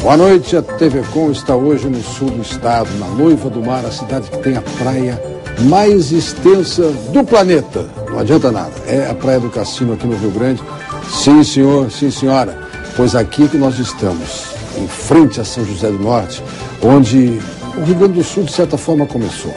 Boa noite, a TV Com está hoje no sul do estado, na Noiva do Mar, a cidade que tem a praia mais extensa do planeta. Não adianta nada, é a Praia do Cassino aqui no Rio Grande. Sim, senhor, sim, senhora, pois aqui que nós estamos, em frente a São José do Norte, onde o Rio Grande do Sul, de certa forma, começou.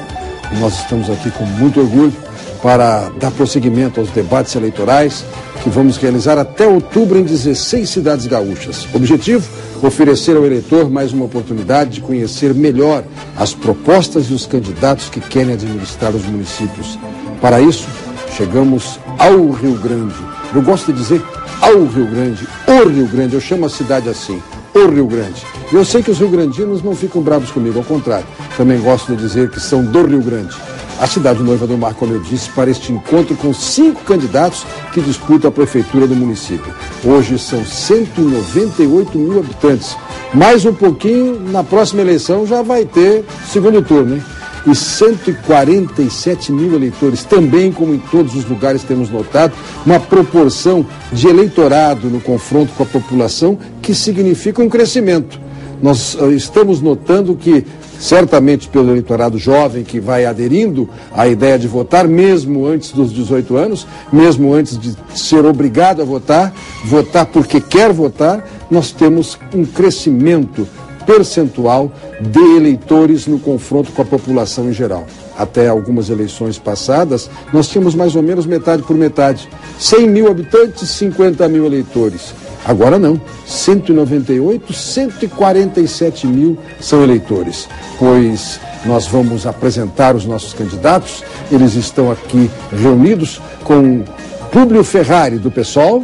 E nós estamos aqui com muito orgulho para dar prosseguimento aos debates eleitorais que vamos realizar até outubro em 16 cidades gaúchas. Objetivo: oferecer ao eleitor mais uma oportunidade de conhecer melhor as propostas e os candidatos que querem administrar os municípios. Para isso, chegamos ao Rio Grande. Eu gosto de dizer ao Rio Grande, o Rio Grande, eu chamo a cidade assim, o Rio Grande. E eu sei que os rio-grandinos não ficam bravos comigo, ao contrário, também gosto de dizer que são do Rio Grande. A cidade Noiva do Mar, como eu disse, para este encontro com 5 candidatos que disputam a prefeitura do município. Hoje são 198 mil habitantes. Mais um pouquinho, na próxima eleição já vai ter segundo turno, hein? E 147 mil eleitores, também como em todos os lugares temos notado, uma proporção de eleitorado no confronto com a população que significa um crescimento. Nós estamos notando que, certamente pelo eleitorado jovem que vai aderindo à ideia de votar, mesmo antes dos 18 anos, mesmo antes de ser obrigado a votar, votar porque quer votar, nós temos um crescimento percentual de eleitores no confronto com a população em geral. Até algumas eleições passadas, nós tínhamos mais ou menos metade por metade. 100 mil habitantes, 50 mil eleitores. Agora não, 198, 147 mil são eleitores, pois nós vamos apresentar os nossos candidatos. Eles estão aqui reunidos com Públio Ferrari, do PSOL,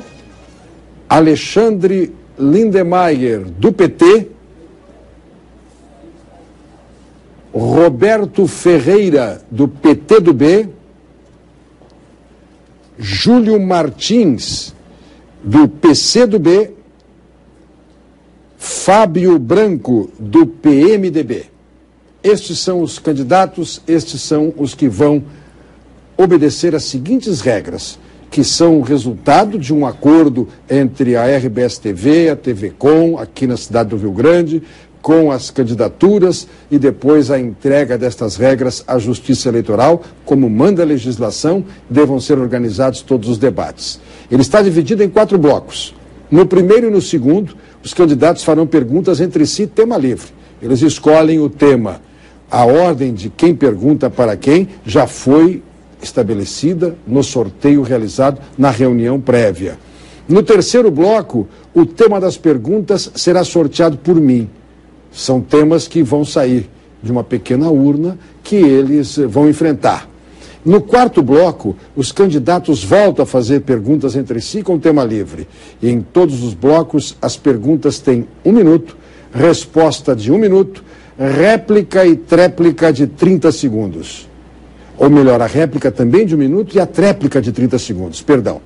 Alexandre Lindemeyer, do PT, Roberto Ferreira, do PTdoB, Júlio Martins, do PCdoB, Fábio Branco, do PMDB. Estes são os candidatos, estes são os que vão obedecer às seguintes regras, que são resultado de um acordo entre a RBS-TV, a TV Com, aqui na cidade do Rio Grande, com as candidaturas e depois a entrega destas regras à Justiça Eleitoral, como manda a legislação, devam ser organizados todos os debates. Ele está dividido em 4 blocos. No primeiro e no segundo, os candidatos farão perguntas entre si, tema livre. Eles escolhem o tema. A ordem de quem pergunta para quem já foi estabelecida no sorteio realizado na reunião prévia. No terceiro bloco, o tema das perguntas será sorteado por mim. São temas que vão sair de uma pequena urna que eles vão enfrentar. No quarto bloco, os candidatos voltam a fazer perguntas entre si com tema livre. E em todos os blocos, as perguntas têm 1 minuto, resposta de 1 minuto, réplica e tréplica de 30 segundos. Ou melhor, a réplica também de 1 minuto e a tréplica de 30 segundos, perdão.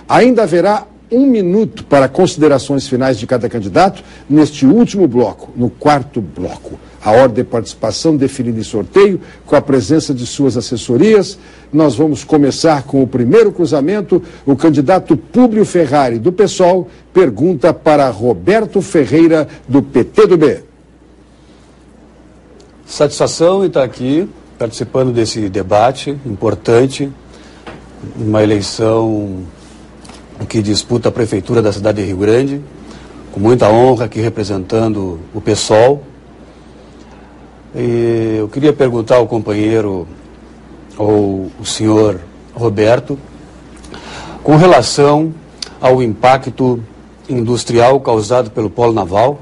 Ainda haverá 1 minuto para considerações finais de cada candidato neste último bloco, no quarto bloco. A ordem de participação definida em sorteio, com a presença de suas assessorias. Nós vamos começar com o primeiro cruzamento. O candidato Públio Ferrari, do PSOL, pergunta para Roberto Ferreira, do PTdoB. Satisfação em estar aqui, participando desse debate importante, uma eleição que disputa a prefeitura da cidade de Rio Grande, com muita honra aqui representando o PSOL. E eu queria perguntar ao companheiro, ou o senhor Roberto, com relação ao impacto industrial causado pelo polo naval,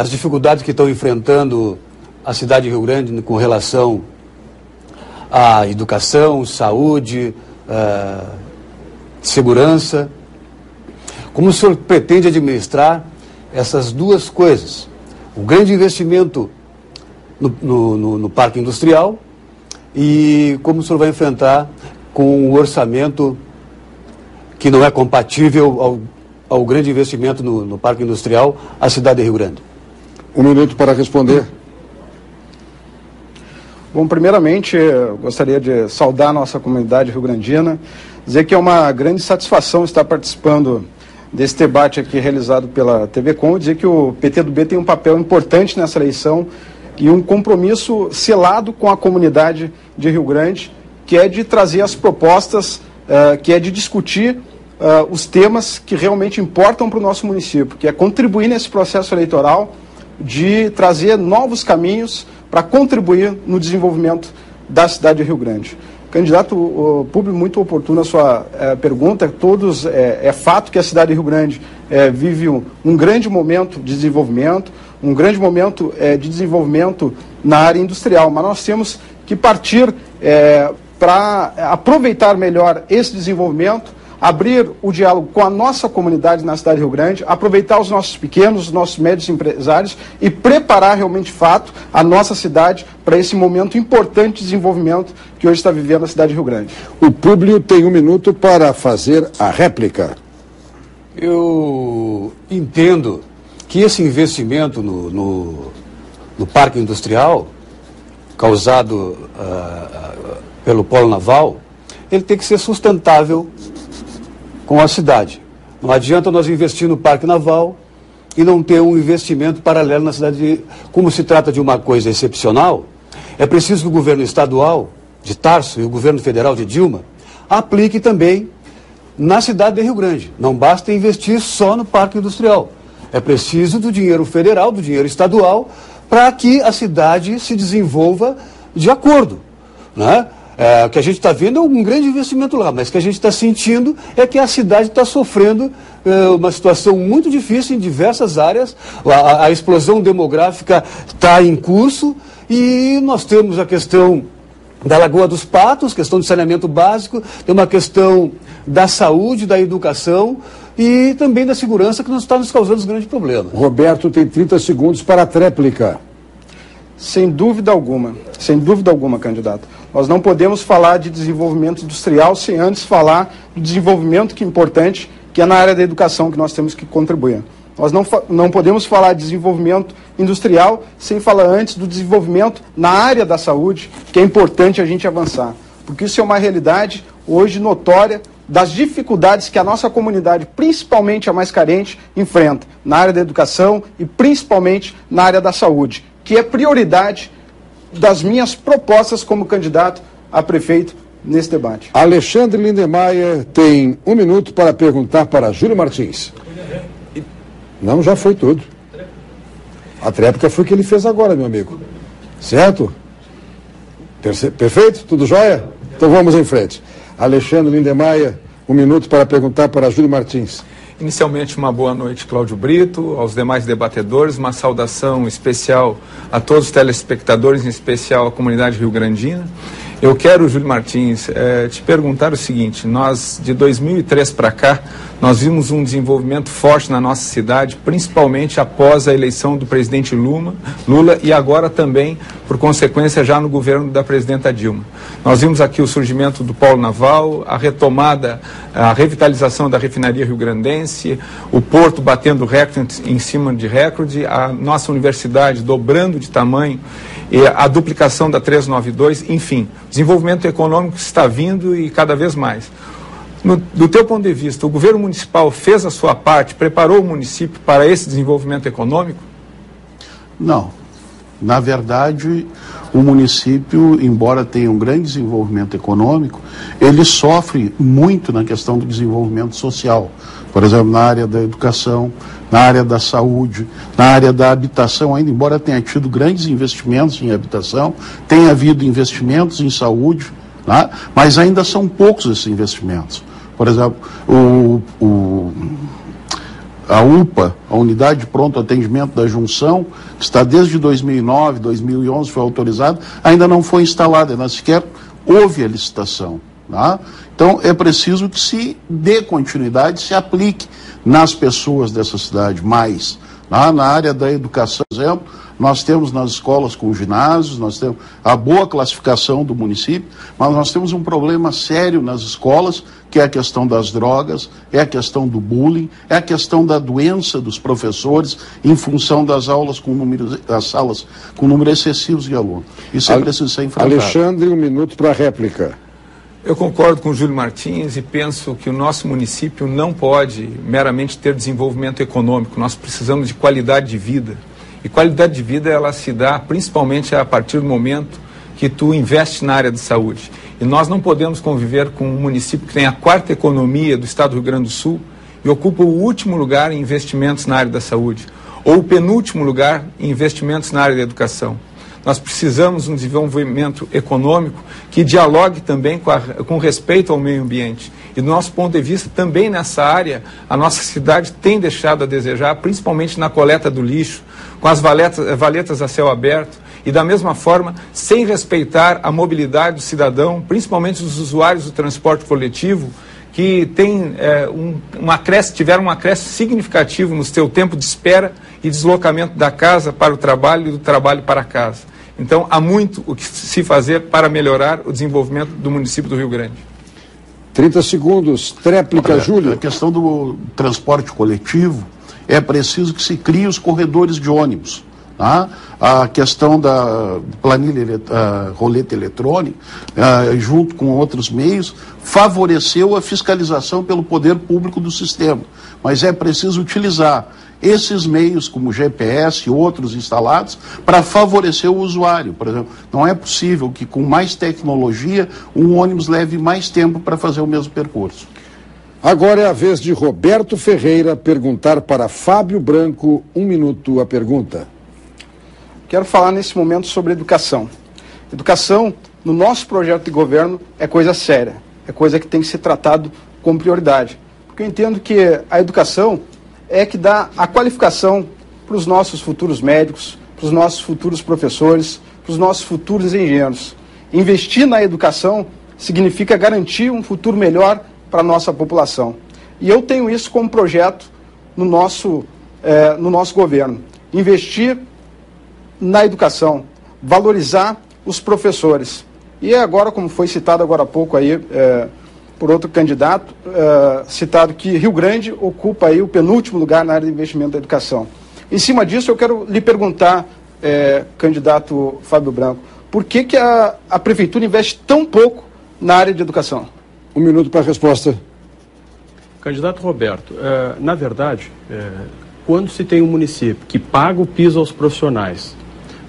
as dificuldades que estão enfrentando a cidade de Rio Grande com relação à educação, saúde, segurança. Como o senhor pretende administrar essas duas coisas? O grande investimento no parque industrial e como o senhor vai enfrentar com o orçamento que não é compatível ao grande investimento no parque industrial, a cidade de Rio Grande. 1 minuto para responder. Bom, primeiramente, eu gostaria de saudar a nossa comunidade rio-grandina, dizer que é uma grande satisfação estar participando desse debate aqui realizado pela TV Com, dizer que o PTdoB tem um papel importante nessa eleição e um compromisso selado com a comunidade de Rio Grande, que é de trazer as propostas, que é de discutir os temas que realmente importam para o nosso município, que é contribuir nesse processo eleitoral, de trazer novos caminhos para contribuir no desenvolvimento da cidade de Rio Grande. Candidato Público, muito oportuna a sua pergunta. É fato que a cidade de Rio Grande vive um grande momento de desenvolvimento, um grande momento de desenvolvimento na área industrial, mas nós temos que partir para aproveitar melhor esse desenvolvimento, abrir o diálogo com a nossa comunidade na cidade de Rio Grande, aproveitar os nossos pequenos, os nossos médios empresários e preparar realmente de fato a nossa cidade para esse momento importante de desenvolvimento que hoje está vivendo a cidade de Rio Grande. O Públio tem 1 minuto para fazer a réplica. Eu entendo que esse investimento no parque industrial causado pelo polo naval, ele tem que ser sustentável com a cidade. Não adianta nós investir no parque naval e não ter um investimento paralelo na cidade. Como se trata de uma coisa excepcional, é preciso que o governo estadual de Tarso e o governo federal de Dilma aplique também na cidade de Rio Grande. Não basta investir só no parque industrial. É preciso do dinheiro federal, do dinheiro estadual, para que a cidade se desenvolva de acordo, né? O que a gente está vendo é um grande investimento lá, mas o que a gente está sentindo é que a cidade está sofrendo uma situação muito difícil em diversas áreas. A explosão demográfica está em curso e nós temos a questão da Lagoa dos Patos, questão de saneamento básico, tem uma questão da saúde, da educação e também da segurança que nos está nos causando grandes problemas. Roberto tem 30 segundos para a tréplica. Sem dúvida alguma, candidato. Nós não podemos falar de desenvolvimento industrial sem antes falar do desenvolvimento que é importante, que é na área da educação que nós temos que contribuir. Nós não podemos falar de desenvolvimento industrial sem falar antes do desenvolvimento na área da saúde, que é importante a gente avançar. Porque isso é uma realidade hoje notória das dificuldades que a nossa comunidade, principalmente a mais carente, enfrenta na área da educação e principalmente na área da saúde, que é prioridade das minhas propostas como candidato a prefeito nesse debate. Alexandre Lindemeyer tem 1 minuto para perguntar para Júlio Martins. Não, já foi tudo. A tréplica foi o que ele fez agora, meu amigo. Certo? Perfeito? Tudo jóia? Então vamos em frente. Alexandre Lindemeyer, 1 minuto para perguntar para Júlio Martins. Inicialmente, uma boa noite, Cláudio Brito, aos demais debatedores, uma saudação especial a todos os telespectadores, em especial à comunidade rio-grandina. Eu quero, Júlio Martins, te perguntar o seguinte: nós, de 2003 para cá, nós vimos um desenvolvimento forte na nossa cidade, principalmente após a eleição do presidente Lula e agora também, por consequência, já no governo da presidenta Dilma. Nós vimos aqui o surgimento do polo naval, a retomada, a revitalização da refinaria rio-grandense, o porto batendo recorde em cima de recorde, a nossa universidade dobrando de tamanho, e a duplicação da 392, enfim, desenvolvimento econômico está vindo e cada vez mais. Do teu ponto de vista, o governo municipal fez a sua parte, preparou o município para esse desenvolvimento econômico? Não. Na verdade, o município, embora tenha um grande desenvolvimento econômico, ele sofre muito na questão do desenvolvimento social. Por exemplo, na área da educação, na área da saúde, na área da habitação, ainda embora tenha tido grandes investimentos em habitação, tem havido investimentos em saúde, né? Mas ainda são poucos esses investimentos. Por exemplo, a UPA, a Unidade de Pronto Atendimento da Junção, que está desde 2009, 2011, foi autorizada, ainda não foi instalada, ainda sequer houve a licitação. Tá? Então, é preciso que se dê continuidade, se aplique nas pessoas dessa cidade mais Na área da educação, por exemplo, nós temos nas escolas com ginásios, nós temos a boa classificação do município, mas nós temos um problema sério nas escolas, que é a questão das drogas, é a questão do bullying, é a questão da doença dos professores em função das aulas das salas com número excessivo de alunos. Isso é preciso ser enfrentado. Alexandre, 1 minuto para a réplica. Eu concordo com o Júlio Martins e penso que o nosso município não pode meramente ter desenvolvimento econômico. Nós precisamos de qualidade de vida. E qualidade de vida, ela se dá principalmente a partir do momento que tu investe na área de saúde. E nós não podemos conviver com um município que tem a 4ª economia do estado do Rio Grande do Sul e ocupa o último lugar em investimentos na área da saúde, ou o penúltimo lugar em investimentos na área da educação. Nós precisamos de um desenvolvimento econômico que dialogue também com respeito ao meio ambiente. E do nosso ponto de vista, também nessa área, a nossa cidade tem deixado a desejar, principalmente na coleta do lixo, com as valetas a céu aberto, e da mesma forma, sem respeitar a mobilidade do cidadão, principalmente dos usuários do transporte coletivo, que tiveram um acréscimo significativo no seu tempo de espera e deslocamento da casa para o trabalho e do trabalho para casa. Então, há muito o que se fazer para melhorar o desenvolvimento do município do Rio Grande. 30 segundos. Tréplica, Júlio. A questão do transporte coletivo, é preciso que se criem os corredores de ônibus. Tá? A questão da planilha, roleta eletrônica, junto com outros meios, favoreceu a fiscalização pelo poder público do sistema. Mas é preciso utilizar esses meios, como GPS e outros instalados, para favorecer o usuário. Por exemplo, não é possível que com mais tecnologia um ônibus leve mais tempo para fazer o mesmo percurso. Agora é a vez de Roberto Ferreira perguntar para Fábio Branco. 1 minuto a pergunta. Quero falar nesse momento sobre educação. Educação, no nosso projeto de governo, é coisa séria. É coisa que tem que ser tratado com prioridade. Porque eu entendo que a educação é que dá a qualificação para os nossos futuros médicos, para os nossos futuros professores, para os nossos futuros engenheiros. Investir na educação significa garantir um futuro melhor para a nossa população. E eu tenho isso como projeto no nosso governo. Investir na educação, valorizar os professores. E agora, como foi citado agora há pouco aí, por outro candidato, citado que Rio Grande ocupa aí o penúltimo lugar na área de investimento da educação. Em cima disso, eu quero lhe perguntar, candidato Fábio Branco, por que a Prefeitura investe tão pouco na área de educação? 1 minuto para a resposta. Candidato Roberto, na verdade, quando se tem um município que paga o piso aos profissionais,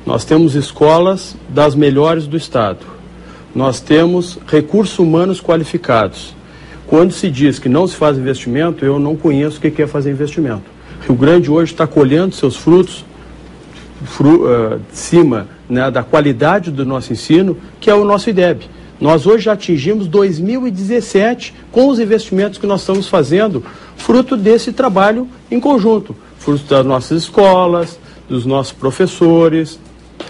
nós temos escolas das melhores do estado, nós temos recursos humanos qualificados. Quando se diz que não se faz investimento, eu não conheço o que é fazer investimento. Rio Grande hoje está colhendo seus frutos de cima, né, da qualidade do nosso ensino, que é o nosso IDEB. Nós hoje já atingimos 2017 com os investimentos que nós estamos fazendo, fruto desse trabalho em conjunto, fruto das nossas escolas, dos nossos professores,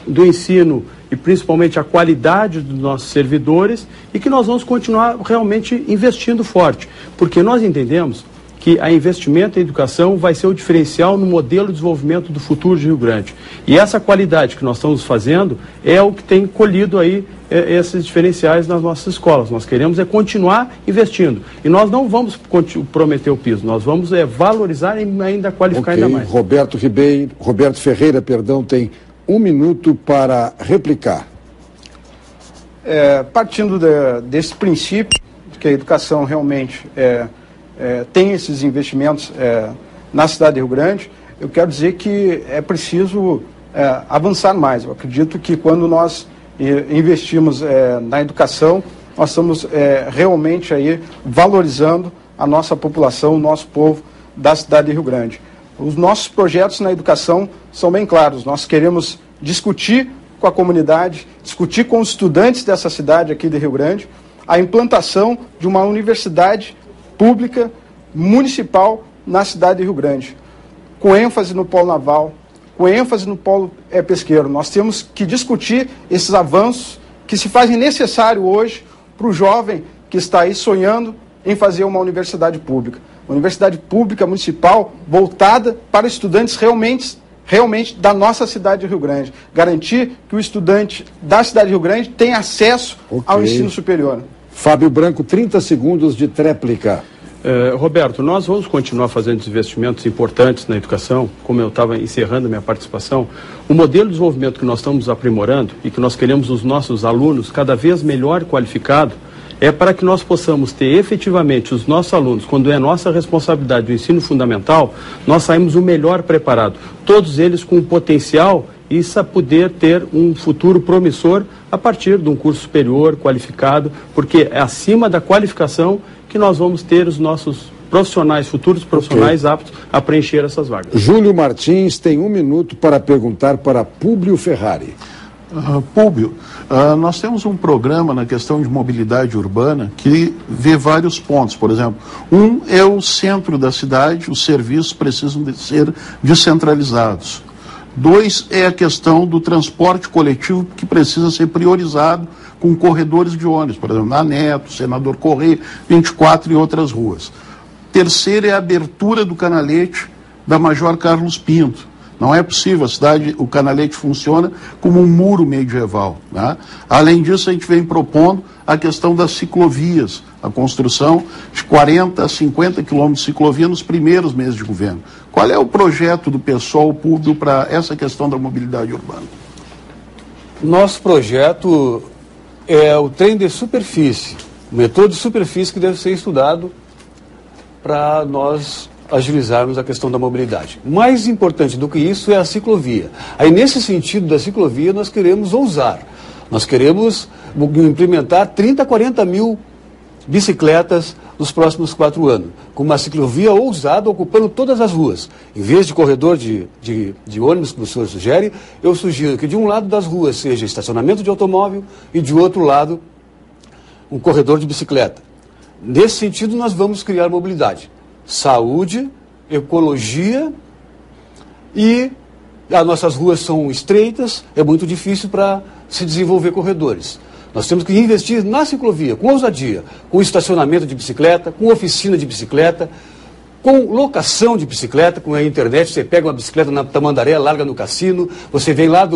do ensino e principalmente a qualidade dos nossos servidores, e que nós vamos continuar realmente investindo forte, porque nós entendemos que a investimento em educação vai ser o diferencial no modelo de desenvolvimento do futuro de Rio Grande. E essa qualidade que nós estamos fazendo é o que tem colhido aí esses diferenciais nas nossas escolas. Nós queremos continuar investindo. E nós não vamos prometer o piso, nós vamos valorizar e ainda qualificar ainda mais. Roberto Ferreira, tem 1 minuto para replicar. Partindo desse princípio, de que a educação realmente tem esses investimentos na cidade de Rio Grande, eu quero dizer que é preciso avançar mais. Eu acredito que quando nós investimos na educação, nós estamos realmente aí valorizando a nossa população, o nosso povo da cidade de Rio Grande. Os nossos projetos na educação são bem claros. Nós queremos discutir com a comunidade, discutir com os estudantes dessa cidade aqui de Rio Grande, a implantação de uma universidade pública municipal na cidade de Rio Grande, com ênfase no polo naval, com ênfase no polo pesqueiro. Nós temos que discutir esses avanços que se fazem necessário hoje para o jovem que está aí sonhando em fazer uma universidade pública. universidade pública municipal voltada para estudantes realmente da nossa cidade de Rio Grande. Garantir que o estudante da cidade de Rio Grande tenha acesso ao ensino superior. Fábio Branco, 30 segundos de tréplica. Roberto, nós vamos continuar fazendo investimentos importantes na educação, como eu estava encerrando a minha participação. O modelo de desenvolvimento que nós estamos aprimorando e que nós queremos os nossos alunos cada vez melhor qualificado é para que nós possamos ter efetivamente os nossos alunos, quando é nossa responsabilidade do ensino fundamental, nós saímos o melhor preparado. Todos eles com potencial e poder ter um futuro promissor a partir de um curso superior, qualificado, porque é acima da qualificação que nós vamos ter os nossos profissionais, futuros profissionais aptos a preencher essas vagas. Júlio Martins tem 1 minuto para perguntar para Públio Ferrari. Públio, nós temos um programa na questão de mobilidade urbana que vê vários pontos. Por exemplo, um é o centro da cidade, os serviços precisam de ser descentralizados. 2 é a questão do transporte coletivo que precisa ser priorizado com corredores de ônibus, por exemplo, na Neto, Senador Correia, 24 e outras ruas. 3º é a abertura do canalete da Major Carlos Pinto. Não é possível, o canalete funciona como um muro medieval, né? Além disso, a gente vem propondo a questão das ciclovias, a construção de 40 a 50 quilômetros de ciclovia nos primeiros meses de governo. Qual é o projeto do PSOL público para essa questão da mobilidade urbana? Nosso projeto é o trem de superfície, o metrô de superfície que deve ser estudado para nós agilizarmos a questão da mobilidade. Mais importante do que isso é a ciclovia. Aí, nesse sentido da ciclovia, nós queremos ousar. Nós queremos implementar 30, 40 mil bicicletas nos próximos 4 anos, com uma ciclovia ousada ocupando todas as ruas. Em vez de corredor de ônibus, que o senhor sugere, eu sugiro que de um lado das ruas seja estacionamento de automóvel e de outro lado um corredor de bicicleta. Nesse sentido, nós vamos criar mobilidade. Saúde, ecologia e as nossas ruas são estreitas, é muito difícil para se desenvolver corredores. Nós temos que investir na ciclovia, com ousadia, com estacionamento de bicicleta, com oficina de bicicleta, com locação de bicicleta, com a internet, você pega uma bicicleta na Tamandaré, larga no cassino, você vem lá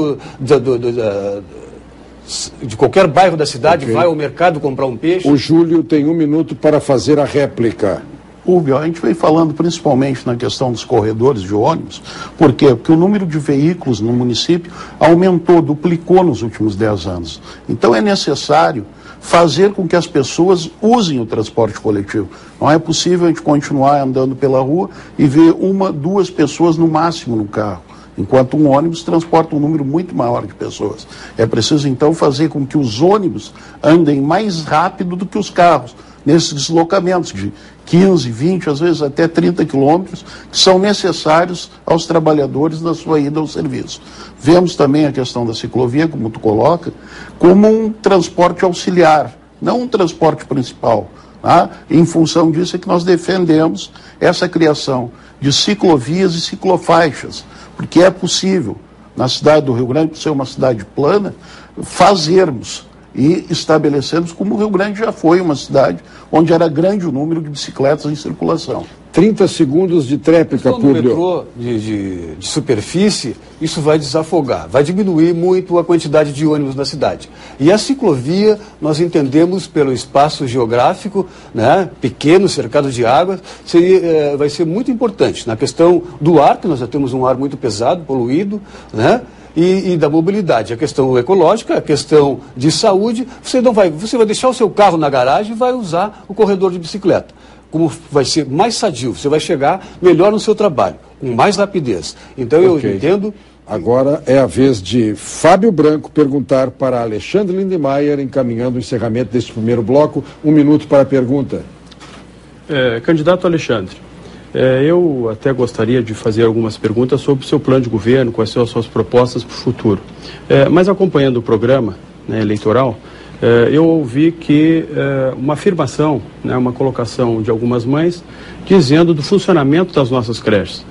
de qualquer bairro da cidade, vai ao mercado comprar um peixe. O Júlio tem 1 minuto para fazer a réplica. A gente vem falando principalmente na questão dos corredores de ônibus. Por quê? Porque o número de veículos no município aumentou, duplicou nos últimos 10 anos. Então é necessário fazer com que as pessoas usem o transporte coletivo. Não é possível a gente continuar andando pela rua e ver 1, 2 pessoas no máximo no carro, enquanto um ônibus transporta um número muito maior de pessoas. É preciso, então, fazer com que os ônibus andem mais rápido do que os carros, nesses deslocamentos de 15, 20, às vezes até 30 quilômetros, que são necessários aos trabalhadores na sua ida ao serviço. Vemos também a questão da ciclovia, como tu coloca, como um transporte auxiliar, não um transporte principal. Tá? Em função disso é que nós defendemos essa criação de ciclovias e ciclofaixas, porque é possível, na cidade do Rio Grande, por ser uma cidade plana, fazermos e estabelecemos como o Rio Grande já foi uma cidade onde era grande o número de bicicletas em circulação. 30 segundos de tréplica, Públio. No metrô de superfície, isso vai desafogar, vai diminuir muito a quantidade de ônibus na cidade. E a ciclovia, nós entendemos pelo espaço geográfico, né, pequeno, cercado de água, vai ser muito importante. Na questão do ar, que nós já temos um ar muito pesado, poluído, né? E da mobilidade, a questão ecológica, a questão de saúde, você vai deixar o seu carro na garagem e vai usar o corredor de bicicleta. Como vai ser mais sadio, você vai chegar melhor no seu trabalho, com mais rapidez. Então eu entendo. Agora é a vez de Fábio Branco perguntar para Alexandre Lindemeyer, encaminhando o encerramento deste primeiro bloco. 1 minuto para a pergunta. Candidato Alexandre, eu até gostaria de fazer algumas perguntas sobre o seu plano de governo, quais são as suas propostas para o futuro. Mas acompanhando o programa, né, eleitoral, eu ouvi que uma afirmação, né, uma colocação de algumas mães, dizendo do funcionamento das nossas creches.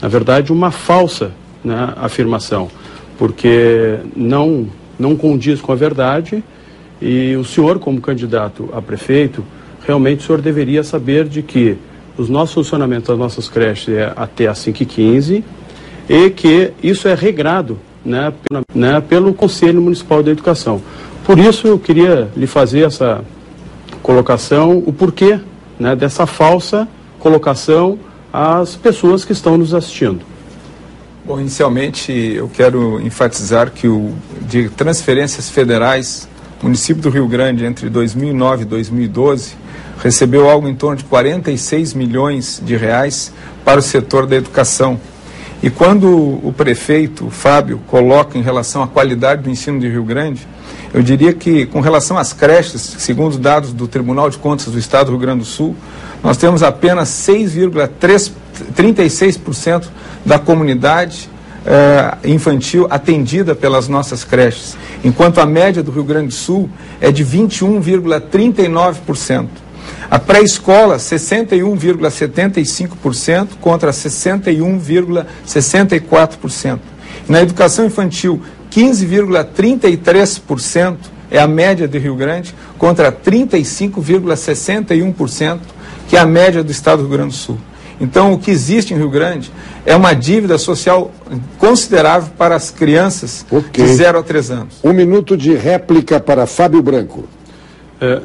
Na verdade, uma falsa, né, afirmação, porque não condiz com a verdade, e o senhor, como candidato a prefeito, realmente o senhor deveria saber de que os nossos funcionamentos das nossas creches é até às 5h15 e que isso é regrado, né, pelo Conselho Municipal da Educação. Por isso eu queria lhe fazer essa colocação, o porquê, né, dessa falsa colocação às pessoas que estão nos assistindo. Bom, inicialmente eu quero enfatizar que de transferências federais, o município do Rio Grande entre 2009 e 2012 recebeu algo em torno de 46 milhões de reais para o setor da educação. E quando o prefeito, Fábio, coloca em relação à qualidade do ensino de Rio Grande, eu diria que com relação às creches, segundo os dados do Tribunal de Contas do Estado do Rio Grande do Sul, nós temos apenas 6,36% da comunidade infantil atendida pelas nossas creches, enquanto a média do Rio Grande do Sul é de 21,39%. A pré-escola, 61,75% contra 61,64%. Na educação infantil, 15,33% é a média de Rio Grande contra 35,61%, que é a média do estado do Rio Grande do Sul. Então, o que existe em Rio Grande é uma dívida social considerável para as crianças de 0 a 3 anos. 1 minuto de réplica para Fábio Branco.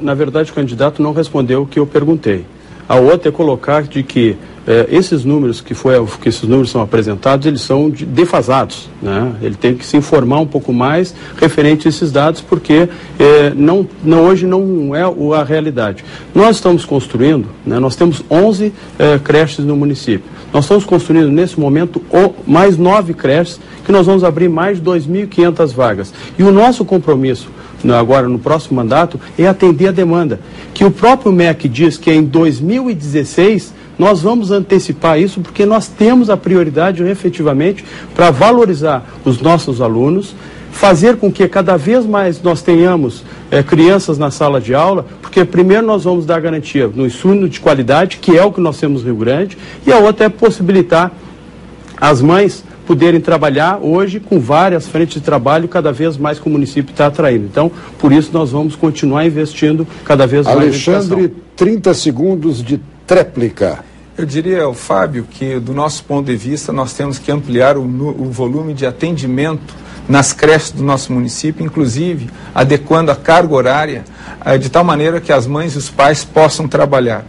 Na verdade, o candidato não respondeu o que eu perguntei. A outra é colocar de que esses números que esses números são apresentados, eles são defasados, né? Ele tem que se informar um pouco mais referente a esses dados, porque hoje não é a realidade. Nós estamos construindo, né, nós temos 11 creches no município. Nós estamos construindo, nesse momento, mais 9 creches, que nós vamos abrir mais de 2.500 vagas. E o nosso compromisso, agora no próximo mandato, é atender a demanda. Que o próprio MEC diz que em 2016 nós vamos antecipar isso, porque nós temos a prioridade efetivamente para valorizar os nossos alunos, fazer com que cada vez mais nós tenhamos crianças na sala de aula, porque primeiro nós vamos dar garantia no ensino de qualidade, que é o que nós temos no Rio Grande, e a outra é possibilitar as mães poderem trabalhar hoje com várias frentes de trabalho, cada vez mais que o município está atraindo. Então, por isso nós vamos continuar investindo cada vez mais. Alexandre, 30 segundos de tréplica. Eu diria ao Fábio que, do nosso ponto de vista, nós temos que ampliar o volume de atendimento nas creches do nosso município, inclusive adequando a carga horária de tal maneira que as mães e os pais possam trabalhar.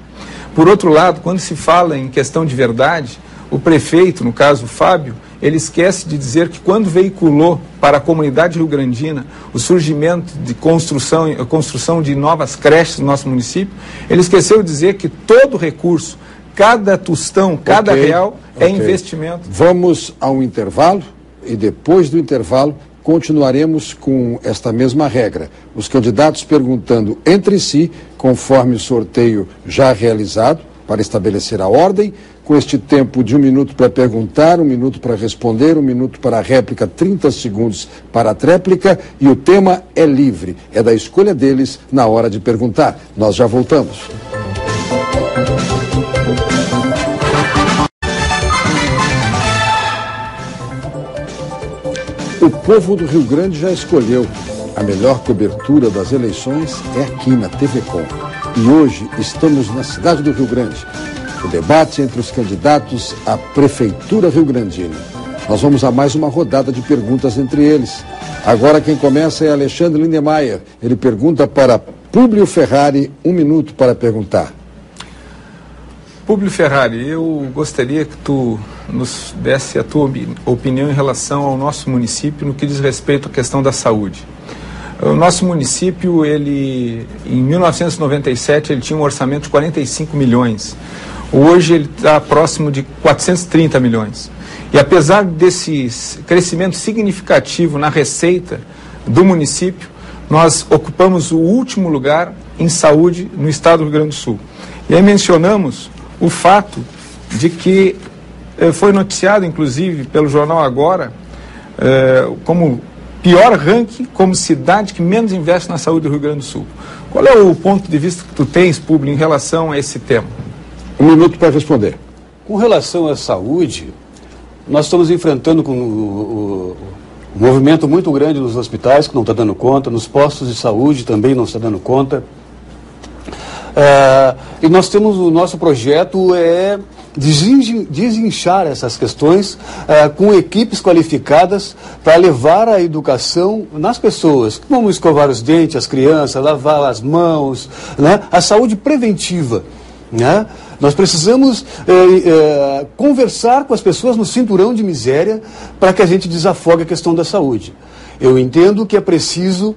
Por outro lado, quando se fala em questão de verdade, o prefeito, no caso o Fábio, ele esquece de dizer que quando veiculou para a comunidade rio-grandina o surgimento de construção de novas creches no nosso município, ele esqueceu de dizer que todo recurso, cada tostão, cada real é investimento. Vamos ao intervalo e depois do intervalo continuaremos com esta mesma regra. Os candidatos perguntando entre si, conforme o sorteio já realizado, para estabelecer a ordem, com este tempo de 1 minuto para perguntar, 1 minuto para responder, 1 minuto para a réplica, 30 segundos para a tréplica, e o tema é livre, é da escolha deles na hora de perguntar. Nós já voltamos. O povo do Rio Grande já escolheu. A melhor cobertura das eleições é aqui na TV Com. E hoje estamos na cidade do Rio Grande. O debate entre os candidatos à Prefeitura rio-grandina. Nós vamos a mais uma rodada de perguntas entre eles. Agora quem começa é Alexandre Lindemeyer. Ele pergunta para Públio Ferrari, 1 minuto para perguntar. Públio Ferrari, eu gostaria que tu nos desse a tua opinião em relação ao nosso município no que diz respeito à questão da saúde. O nosso município, em 1997, ele tinha um orçamento de 45 milhões. Hoje ele está próximo de 430 milhões. E apesar desse crescimento significativo na receita do município, nós ocupamos o último lugar em saúde no estado do Rio Grande do Sul. E aí mencionamos o fato de que foi noticiado, inclusive, pelo jornal Agora, como pior ranking como cidade que menos investe na saúde do Rio Grande do Sul. Qual é o ponto de vista que tu tens, Públio, em relação a esse tema? 1 minuto para responder. Com relação à saúde, nós estamos enfrentando um movimento muito grande nos hospitais, que não está dando conta, nos postos de saúde também não está dando conta. E nós temos, o nosso projeto é desinchar essas questões com equipes qualificadas para levar a educação nas pessoas, como escovar os dentes, as crianças, lavar as mãos, né? A saúde preventiva, né? Nós precisamos conversar com as pessoas no cinturão de miséria para que a gente desafogue a questão da saúde. Eu entendo que é preciso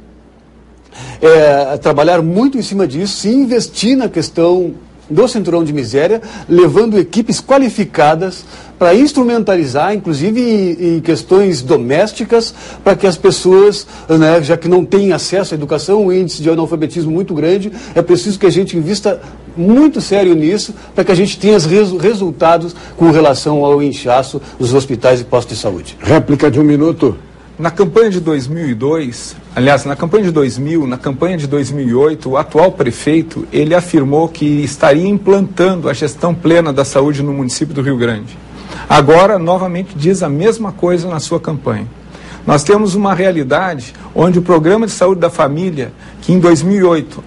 trabalhar muito em cima disso, se investir na questão do cinturão de miséria, levando equipes qualificadas para instrumentalizar, inclusive em questões domésticas, para que as pessoas, né, já que não têm acesso à educação, o índice de analfabetismo muito grande, é preciso que a gente invista muito sério nisso, para que a gente tenha resultados com relação ao inchaço dos hospitais e postos de saúde. Réplica de 1 minuto. Na campanha de 2002, aliás, na campanha de 2000, na campanha de 2008, o atual prefeito, ele afirmou que estaria implantando a gestão plena da saúde no município do Rio Grande. Agora, novamente, diz a mesma coisa na sua campanha. Nós temos uma realidade onde o Programa de Saúde da Família, que em 2008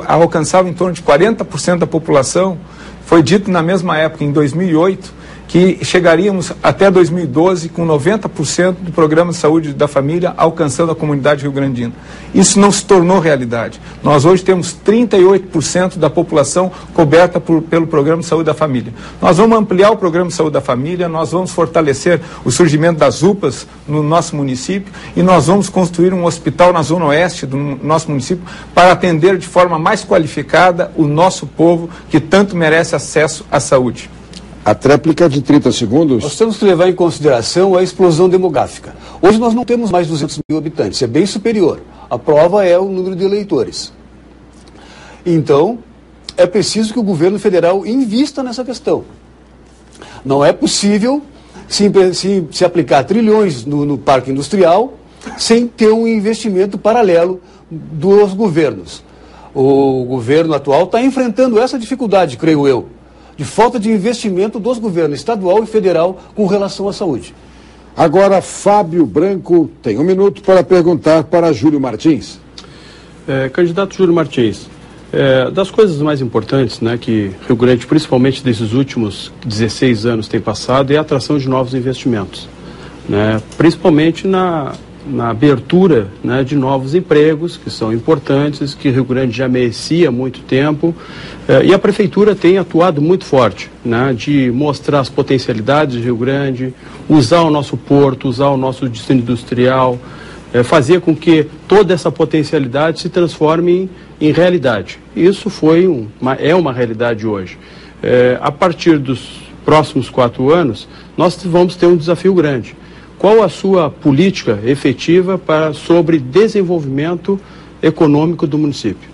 alcançava em torno de 40% da população, foi dito na mesma época, em 2008, que chegaríamos até 2012 com 90% do Programa de Saúde da Família alcançando a comunidade rio-grandina. Isso não se tornou realidade. Nós hoje temos 38% da população coberta pelo Programa de Saúde da Família. Nós vamos ampliar o Programa de Saúde da Família, nós vamos fortalecer o surgimento das UPAs no nosso município e nós vamos construir um hospital na zona oeste do nosso município para atender de forma mais qualificada o nosso povo que tanto merece acesso à saúde. A tréplica de 30 segundos. Nós temos que levar em consideração a explosão demográfica. Hoje nós não temos mais 200 mil habitantes, é bem superior. A prova é o número de eleitores. Então, é preciso que o governo federal invista nessa questão. Não é possível se aplicar trilhões no parque industrial sem ter um investimento paralelo dos governos. O governo atual está enfrentando essa dificuldade, creio eu, de falta de investimento dos governos estadual e federal com relação à saúde. Agora, Fábio Branco tem 1 minuto para perguntar para Júlio Martins. Candidato Júlio Martins, das coisas mais importantes, né, que Rio Grande, principalmente desses últimos 16 anos, tem passado, é a atração de novos investimentos, né, principalmente na abertura, né, de novos empregos, que são importantes, que Rio Grande já merecia há muito tempo, e a Prefeitura tem atuado muito forte, né, de mostrar as potencialidades de Rio Grande, usar o nosso porto, usar o nosso distrito industrial, fazer com que toda essa potencialidade se transforme em realidade. Isso é uma realidade hoje. A partir dos próximos 4 anos, nós vamos ter um desafio grande. Qual a sua política efetiva sobre desenvolvimento econômico do município?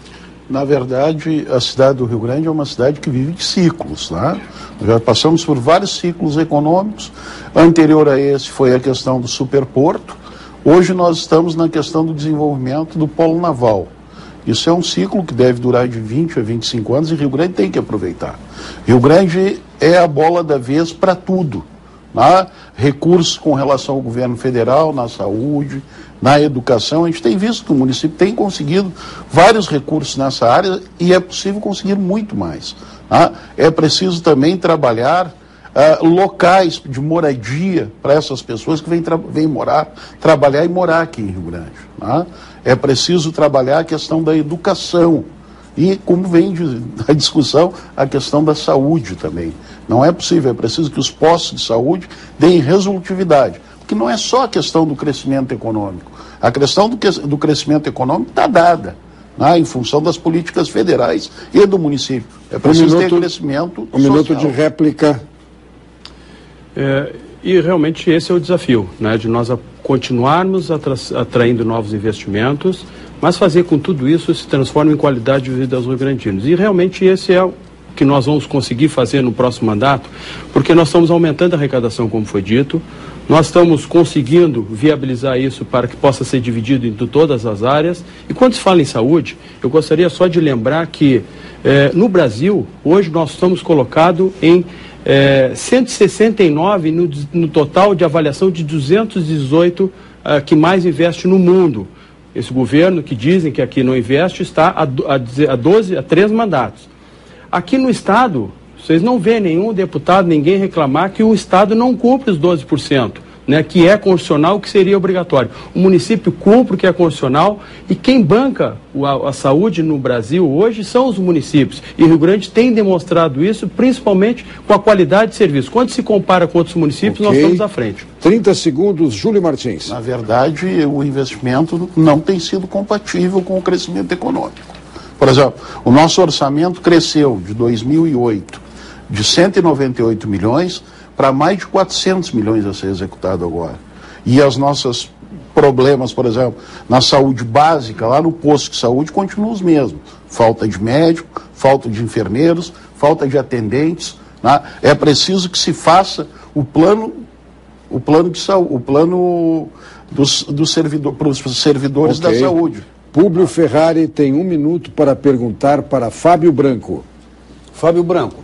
Na verdade, a cidade do Rio Grande é uma cidade que vive de ciclos, né? Nós já passamos por vários ciclos econômicos. Anterior a esse foi a questão do superporto. Hoje nós estamos na questão do desenvolvimento do polo naval. Isso é um ciclo que deve durar de 20 a 25 anos e Rio Grande tem que aproveitar. Rio Grande é a bola da vez para tudo. Recursos com relação ao governo federal, na saúde, na educação. A gente tem visto que o município tem conseguido vários recursos nessa área e é possível conseguir muito mais. É preciso também trabalhar locais de moradia para essas pessoas que vêm trabalhar e morar aqui em Rio Grande. É preciso trabalhar a questão da educação e, como vem da discussão, a questão da saúde também. Não é possível, é preciso que os postos de saúde deem resolutividade, porque não é só a questão do crescimento econômico. A questão do crescimento econômico está dada, em função das políticas federais e do município. É preciso ter crescimento social. 1 minuto de réplica. E realmente esse é o desafio, né, de nós continuarmos atraindo novos investimentos, mas fazer com tudo isso se transforme em qualidade de vida dos rio-grandinos. E realmente esse é o que nós vamos conseguir fazer no próximo mandato, porque nós estamos aumentando a arrecadação, como foi dito, nós estamos conseguindo viabilizar isso para que possa ser dividido entre todas as áreas. E quando se fala em saúde, eu gostaria só de lembrar que no Brasil, hoje nós estamos colocados em 169 no total de avaliação de 218 que mais investe no mundo. Esse governo que dizem que aqui não investe está a 3 mandatos. Aqui no Estado, vocês não vêem nenhum deputado, ninguém reclamar que o Estado não cumpre os 12%, né, que é constitucional, que seria obrigatório. O município cumpre o que é constitucional e quem banca a saúde no Brasil hoje são os municípios. E Rio Grande tem demonstrado isso, principalmente com a qualidade de serviço. Quando se compara com outros municípios, nós estamos à frente. 30 segundos, Júlio Martins. Na verdade, o investimento não tem sido compatível com o crescimento econômico. Por exemplo, o nosso orçamento cresceu de 2008 de 198 milhões para mais de 400 milhões a ser executado agora. E os nossos problemas, por exemplo, na saúde básica, lá no posto de saúde, continuam os mesmos. Falta de médico, falta de enfermeiros, falta de atendentes. Né? É preciso que se faça o plano de saúde, o plano para os servidores da saúde. Públio Ferrari tem 1 minuto para perguntar para Fábio Branco. Fábio Branco,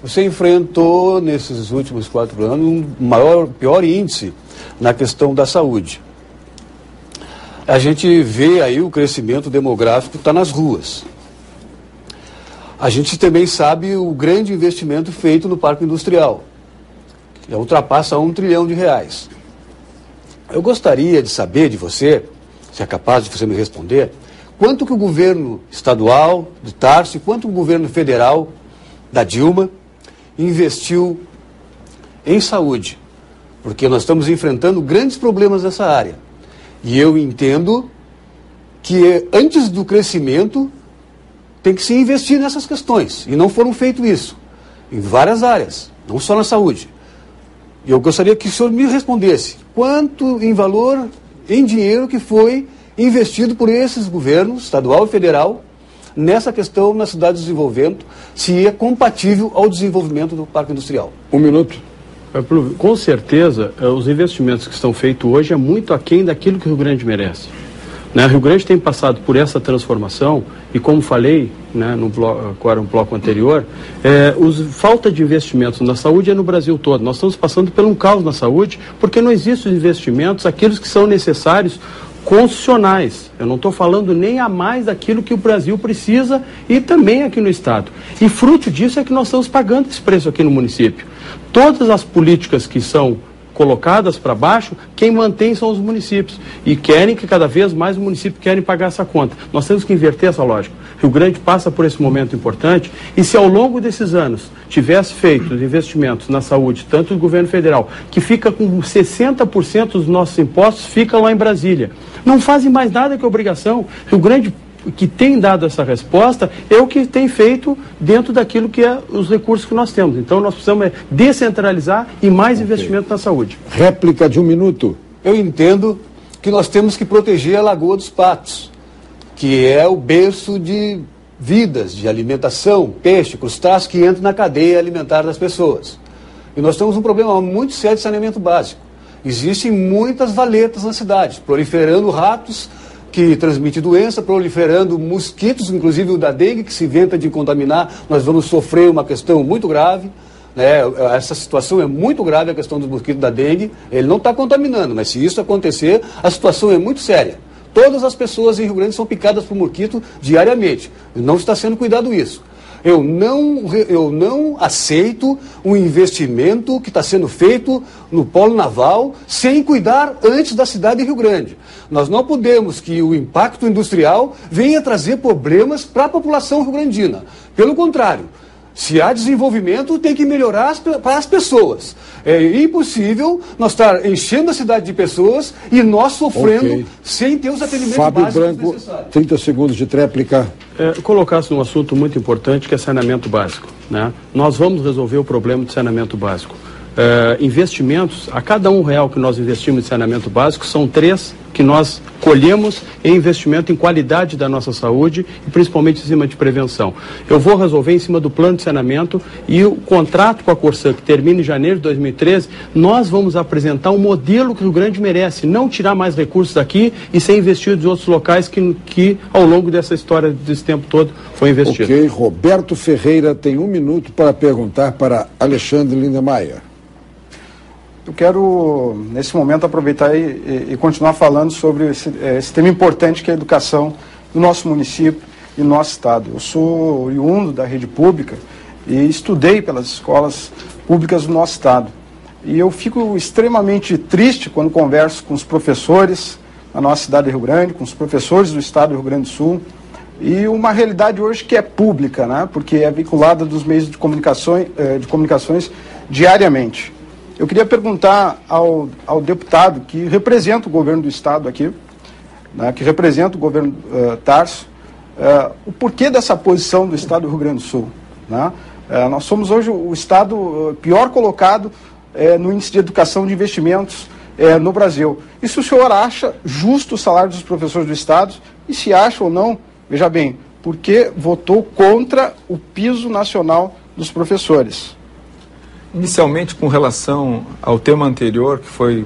você enfrentou nesses últimos 4 anos um pior índice na questão da saúde. A gente vê aí o crescimento demográfico está nas ruas. A gente também sabe o grande investimento feito no Parque Industrial, que ultrapassa R$1 trilhão. Eu gostaria de saber de você, se é capaz de você me responder, quanto que o governo estadual, do Tarso, quanto o governo federal, da Dilma, investiu em saúde, porque nós estamos enfrentando grandes problemas nessa área. E eu entendo que antes do crescimento tem que se investir nessas questões, e não foram feito isso, em várias áreas, não só na saúde. E eu gostaria que o senhor me respondesse, quanto em valor, em dinheiro que foi investido por esses governos, estadual e federal, nessa questão na cidade de desenvolvimento, se é compatível ao desenvolvimento do Parque Industrial. 1 minuto. Com certeza, os investimentos que estão feitos hoje é muito aquém daquilo que o Rio Grande merece. Né? O Rio Grande tem passado por essa transformação e, como falei, né, no bloco anterior, falta de investimentos na saúde é no Brasil todo. Nós estamos passando por um caos na saúde porque não existem os investimentos, aqueles que são necessários, constitucionais. Eu não estou falando nem a mais daquilo que o Brasil precisa e também aqui no Estado. E fruto disso é que nós estamos pagando esse preço aqui no município. Todas as políticas que são colocadas para baixo, quem mantém são os municípios. E querem que cada vez mais os municípios querem pagar essa conta. Nós temos que inverter essa lógica. Rio Grande passa por esse momento importante e se ao longo desses anos tivesse feito os investimentos na saúde, tanto do governo federal, que fica com 60% dos nossos impostos, fica lá em Brasília. Não fazem mais nada que obrigação. Rio Grande, que tem dado essa resposta, é o que tem feito dentro daquilo que é os recursos que nós temos. Então nós precisamos descentralizar e mais investimento na saúde. Réplica de 1 minuto. Eu entendo que nós temos que proteger a Lagoa dos Patos, que é o berço de vidas, de alimentação, peixe, crustáceo, que entra na cadeia alimentar das pessoas. E nós temos um problema muito sério de saneamento básico. Existem muitas valetas na cidade, proliferando ratos que transmitem doença, proliferando mosquitos, inclusive o da dengue, que se inventa de contaminar, nós vamos sofrer uma questão muito grave. Essa situação é muito grave, a questão dos mosquitos da dengue. Ele não está contaminando, mas se isso acontecer, a situação é muito séria. Todas as pessoas em Rio Grande são picadas por mosquito diariamente. Não está sendo cuidado isso. Eu não aceito um investimento que está sendo feito no polo naval sem cuidar antes da cidade de Rio Grande. Nós não podemos que o impacto industrial venha trazer problemas para a população rio-grandina. Pelo contrário, se há desenvolvimento, tem que melhorar para as pessoas. É impossível nós estar enchendo a cidade de pessoas e nós sofrendo sem ter os atendimentos básicos Branco, necessários. 30 segundos de tréplica. Colocasse num assunto muito importante, que é saneamento básico. Né? Nós vamos resolver o problema de saneamento básico. Investimentos, a cada R$1 que nós investimos em saneamento básico, são 3 que nós colhemos em investimento em qualidade da nossa saúde e principalmente em cima de prevenção. Eu vou resolver em cima do plano de saneamento e o contrato com a Corsã, que termina em janeiro de 2013, nós vamos apresentar um modelo que o Rio Grande merece, não tirar mais recursos daqui e ser investido em outros locais que ao longo dessa história, desse tempo todo, foi investido. Ok, Roberto Ferreira tem 1 minuto para perguntar para Alexandre Lindemeyer. Eu quero, nesse momento, aproveitar e continuar falando sobre esse tema importante que é a educação do nosso município e no nosso estado. Eu sou oriundo da rede pública e estudei pelas escolas públicas do nosso estado. E eu fico extremamente triste quando converso com os professores da nossa cidade de Rio Grande, com os professores do estado do Rio Grande do Sul, e uma realidade hoje que é pública, né, porque é vinculada dos meios de comunicações diariamente. Eu queria perguntar ao deputado que representa o governo do estado aqui, né, que representa o governo Tarso, o porquê dessa posição do estado do Rio Grande do Sul, né? Nós somos hoje o estado pior colocado no índice de educação de investimentos no Brasil. E se o senhor acha justo o salário dos professores do estado, e se acha ou não, veja bem, por que votou contra o piso nacional dos professores? Inicialmente, com relação ao tema anterior que foi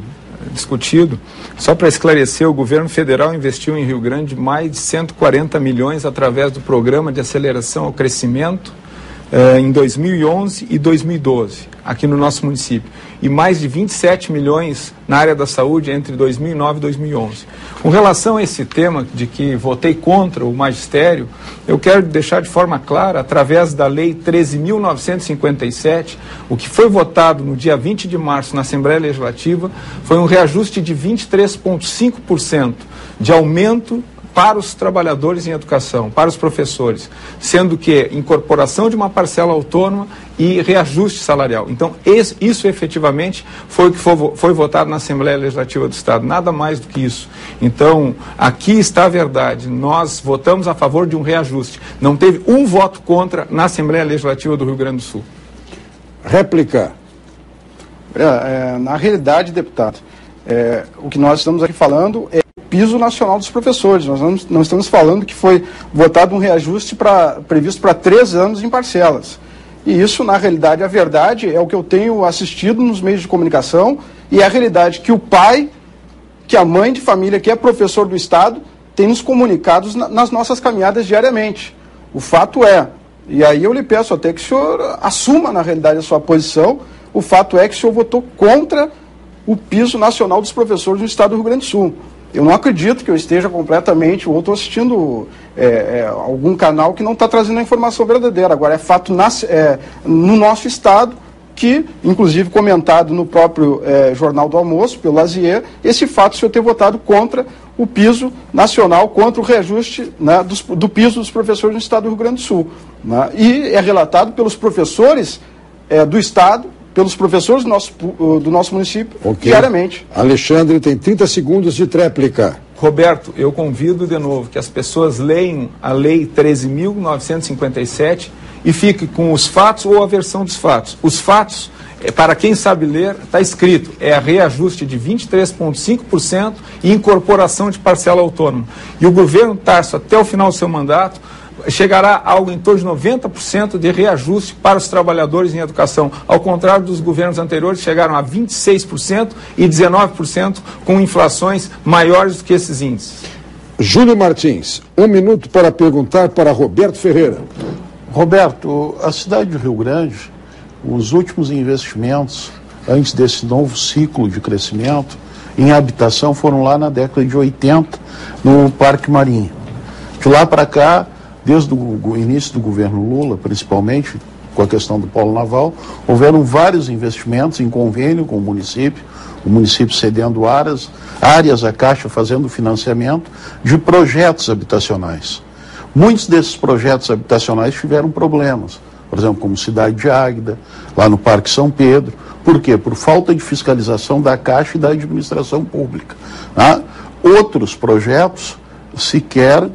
discutido, só para esclarecer, o governo federal investiu em Rio Grande mais de 140 milhões através do Programa de Aceleração ao Crescimento em 2011 e 2012, aqui no nosso município, e mais de 27 milhões na área da saúde entre 2009 e 2011. Com relação a esse tema de que votei contra o magistério, eu quero deixar de forma clara, através da Lei 13.957, o que foi votado no dia 20 de março na Assembleia Legislativa foi um reajuste de 23,5% de aumento para os trabalhadores em educação, para os professores, sendo que incorporação de uma parcela autônoma e reajuste salarial. Então, isso efetivamente foi o que foi votado na Assembleia Legislativa do Estado, nada mais do que isso. Então, aqui está a verdade, nós votamos a favor de um reajuste, não teve um voto contra na Assembleia Legislativa do Rio Grande do Sul. Réplica. Na realidade, deputado, o que nós estamos aqui falando é piso nacional dos professores. Nós não estamos falando que foi votado um reajuste previsto para 3 anos em parcelas. E isso, na realidade, a verdade é o que eu tenho assistido nos meios de comunicação e é a realidade que o pai, que a mãe de família, que é professor do Estado, tem nos comunicados nas nossas caminhadas diariamente. O fato é, e aí eu lhe peço até que o senhor assuma, na realidade, a sua posição, o fato é que o senhor votou contra o piso nacional dos professores no Estado do Rio Grande do Sul. Eu não acredito que eu esteja completamente, ou estou assistindo algum canal que não está trazendo a informação verdadeira. Agora, é fato no nosso estado, que, inclusive comentado no próprio Jornal do Almoço, pelo Lazier, esse fato de o senhor ter votado contra o piso nacional, contra o reajuste, né, do piso dos professores no estado do Rio Grande do Sul. Né? E é relatado pelos professores do estado, pelos professores do nosso município, diariamente. Alexandre, tem 30 segundos de tréplica. Roberto, eu convido de novo que as pessoas leiam a Lei 13.957 e fiquem com os fatos ou a versão dos fatos. Os fatos, para quem sabe ler, está escrito, é reajuste de 23,5% e incorporação de parcela autônoma. E o governo Tarso, até o final do seu mandato, chegará a algo em torno de 90% de reajuste para os trabalhadores em educação. Ao contrário dos governos anteriores, chegaram a 26% e 19% com inflações maiores do que esses índices. Júlio Martins, 1 minuto para perguntar para Roberto Ferreira. Roberto, a cidade de Rio Grande, os últimos investimentos, antes desse novo ciclo de crescimento, em habitação foram lá na década de 80, no Parque Marinho. De lá para cá, desde o início do governo Lula, principalmente com a questão do polo naval, houveram vários investimentos em convênio com o município cedendo áreas, a Caixa fazendo financiamento de projetos habitacionais. Muitos desses projetos habitacionais tiveram problemas, por exemplo, como Cidade de Águeda, lá no Parque São Pedro. Por quê? Por falta de fiscalização da Caixa e da administração pública. Tá? Outros projetos sequer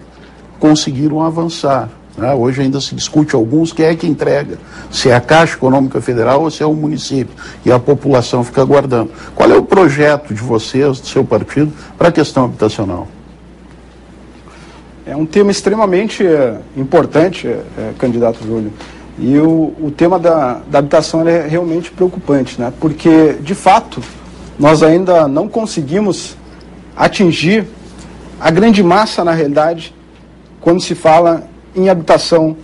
conseguiram avançar. Né? Hoje ainda se discute alguns quem é que entrega, se é a Caixa Econômica Federal ou se é o município, e a população fica aguardando. Qual é o projeto de vocês, do seu partido, para a questão habitacional? É um tema extremamente importante, candidato Júlio, e o tema da habitação é realmente preocupante, né? Porque, de fato, nós ainda não conseguimos atingir a grande massa, na realidade, quando se fala em habitação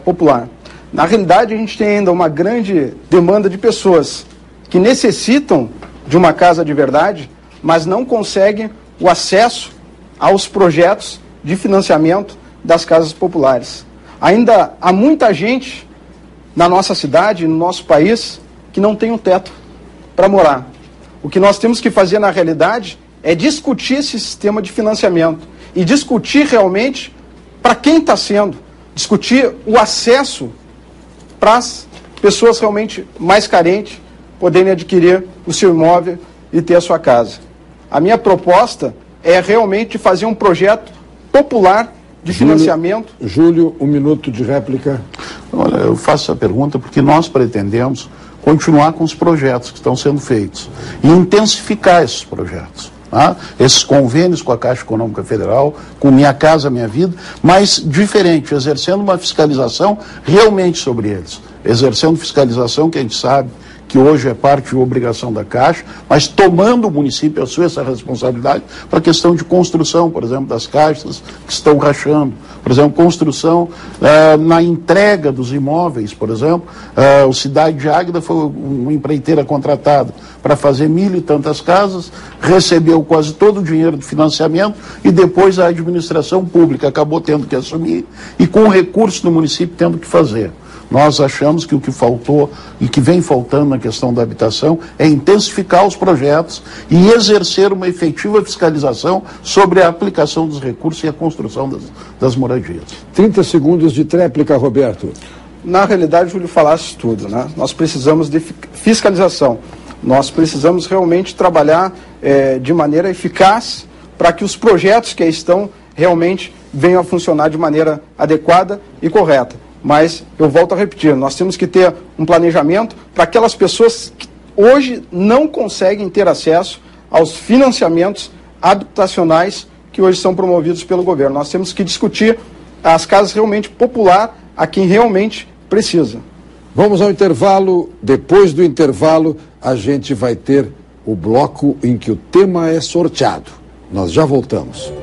popular. Na realidade, a gente tem ainda uma grande demanda de pessoas que necessitam de uma casa de verdade, mas não conseguem o acesso aos projetos de financiamento das casas populares. Ainda há muita gente na nossa cidade, no nosso país, que não tem um teto para morar. O que nós temos que fazer, na realidade, é discutir esse sistema de financiamento e discutir realmente para quem está sendo, discutir o acesso para as pessoas realmente mais carentes poderem adquirir o seu imóvel e ter a sua casa. A minha proposta é realmente fazer um projeto popular de financiamento. Júlio, 1 minuto de réplica. Olha, eu faço essa pergunta porque nós pretendemos continuar com os projetos que estão sendo feitos e intensificar esses projetos. Tá? Esses convênios com a Caixa Econômica Federal, com Minha Casa Minha Vida, mas diferente, exercendo uma fiscalização realmente sobre eles. Exercendo fiscalização que a gente sabe que hoje é parte de obrigação da Caixa, mas tomando o município a sua essa responsabilidade para a questão de construção, por exemplo, das caixas que estão rachando. Por exemplo, construção na entrega dos imóveis, por exemplo, o Cidade de Águeda foi uma empreiteira contratada para fazer 1.000 e tantas casas, recebeu quase todo o dinheiro do financiamento e depois a administração pública acabou tendo que assumir e com o recurso do município tendo que fazer. Nós achamos que o que faltou e que vem faltando na questão da habitação é intensificar os projetos e exercer uma efetiva fiscalização sobre a aplicação dos recursos e a construção das moradias. 30 segundos de tréplica, Roberto. Na realidade, o Júlio falasse tudo, né? Nós precisamos de fiscalização. Nós precisamos realmente trabalhar de maneira eficaz para que os projetos que aí estão realmente venham a funcionar de maneira adequada e correta. Mas, eu volto a repetir, nós temos que ter um planejamento para aquelas pessoas que hoje não conseguem ter acesso aos financiamentos habitacionais que hoje são promovidos pelo governo. Nós temos que discutir as casas realmente popular a quem realmente precisa. Vamos ao intervalo. Depois do intervalo, a gente vai ter o bloco em que o tema é sorteado. Nós já voltamos.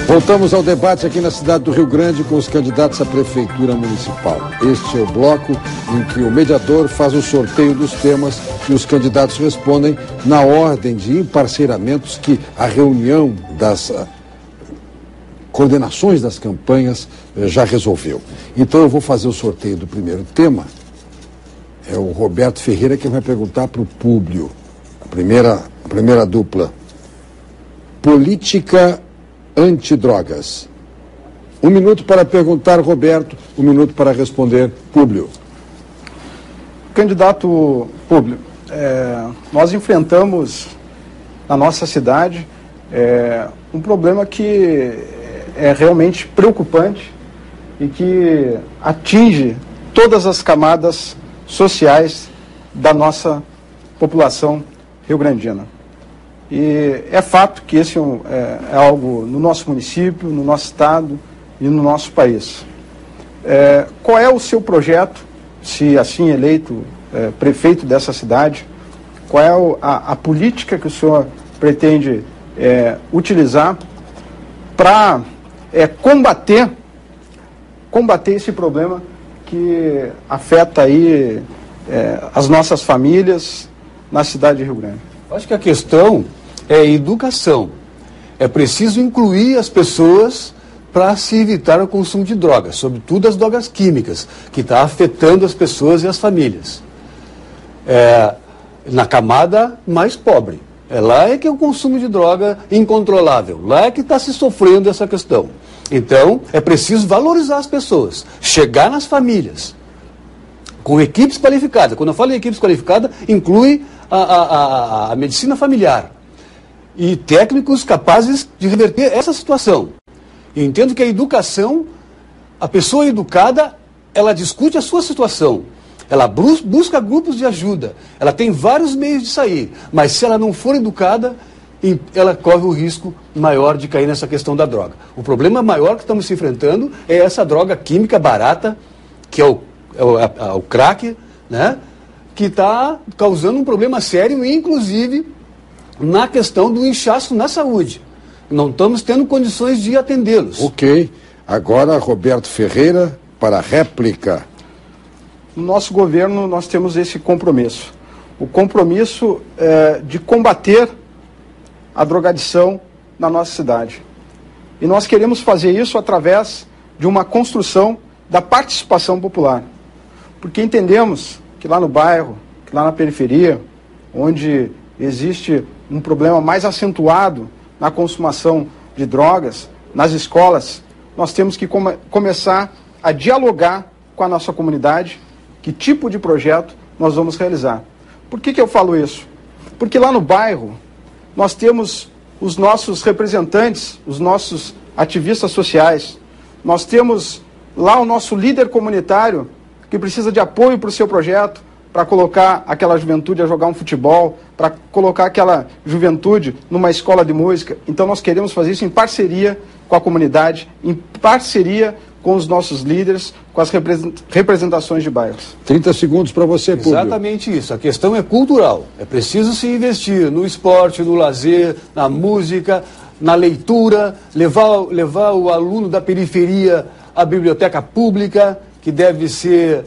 Voltamos ao debate aqui na cidade do Rio Grande com os candidatos à Prefeitura Municipal. Este é o bloco em que o mediador faz o sorteio dos temas e os candidatos respondem na ordem de emparceiramentos que a reunião das coordenações das campanhas já resolveu. Então eu vou fazer o sorteio do primeiro tema. É o Roberto Ferreira que vai perguntar para o Públio. A primeira dupla. Política antidrogas. 1 minuto para perguntar, Roberto. 1 minuto para responder, Públio. Candidato Públio, nós enfrentamos na nossa cidade um problema que é realmente preocupante e que atinge todas as camadas sociais da nossa população rio-grandina. E é fato que esse é algo no nosso município, no nosso estado e no nosso país. Qual é o seu projeto, se assim eleito prefeito dessa cidade? Qual é a política que o senhor pretende utilizar para combater esse problema que afeta aí as nossas famílias na cidade de Rio Grande? Acho que a questão é educação. É preciso incluir as pessoas para se evitar o consumo de drogas, sobretudo as drogas químicas, que está afetando as pessoas e as famílias. Na camada mais pobre. Lá é que é o consumo de droga incontrolável. Lá é que está se sofrendo essa questão. Então, é preciso valorizar as pessoas, chegar nas famílias, com equipes qualificadas. Quando eu falo em equipes qualificadas, inclui a medicina familiar e técnicos capazes de reverter essa situação. Eu entendo que a educação, a pessoa educada, ela discute a sua situação, ela busca grupos de ajuda, ela tem vários meios de sair, mas se ela não for educada, ela corre o risco maior de cair nessa questão da droga. O problema maior que estamos se enfrentando é essa droga química barata, que é o crack, né? Que está causando um problema sério, inclusive na questão do inchaço na saúde. Não estamos tendo condições de atendê-los. Ok. Agora, Roberto Ferreira, para a réplica. No nosso governo, nós temos esse compromisso. O compromisso de combater a drogadição na nossa cidade. E nós queremos fazer isso através de uma construção da participação popular. Porque entendemos que lá no bairro, que lá na periferia, onde existe um problema mais acentuado na consumação de drogas, nas escolas, nós temos que começar a dialogar com a nossa comunidade, que tipo de projeto nós vamos realizar. Por que eu falo isso? Porque lá no bairro nós temos os nossos representantes, os nossos ativistas sociais, nós temos lá o nosso líder comunitário que precisa de apoio para o seu projeto, para colocar aquela juventude a jogar um futebol, para colocar aquela juventude numa escola de música. Então nós queremos fazer isso em parceria com a comunidade, em parceria com os nossos líderes, com as representações de bairros. 30 segundos para você, Públio. Exatamente isso. A questão é cultural. É preciso se investir no esporte, no lazer, na música, na leitura, levar o aluno da periferia à biblioteca pública, que deve ser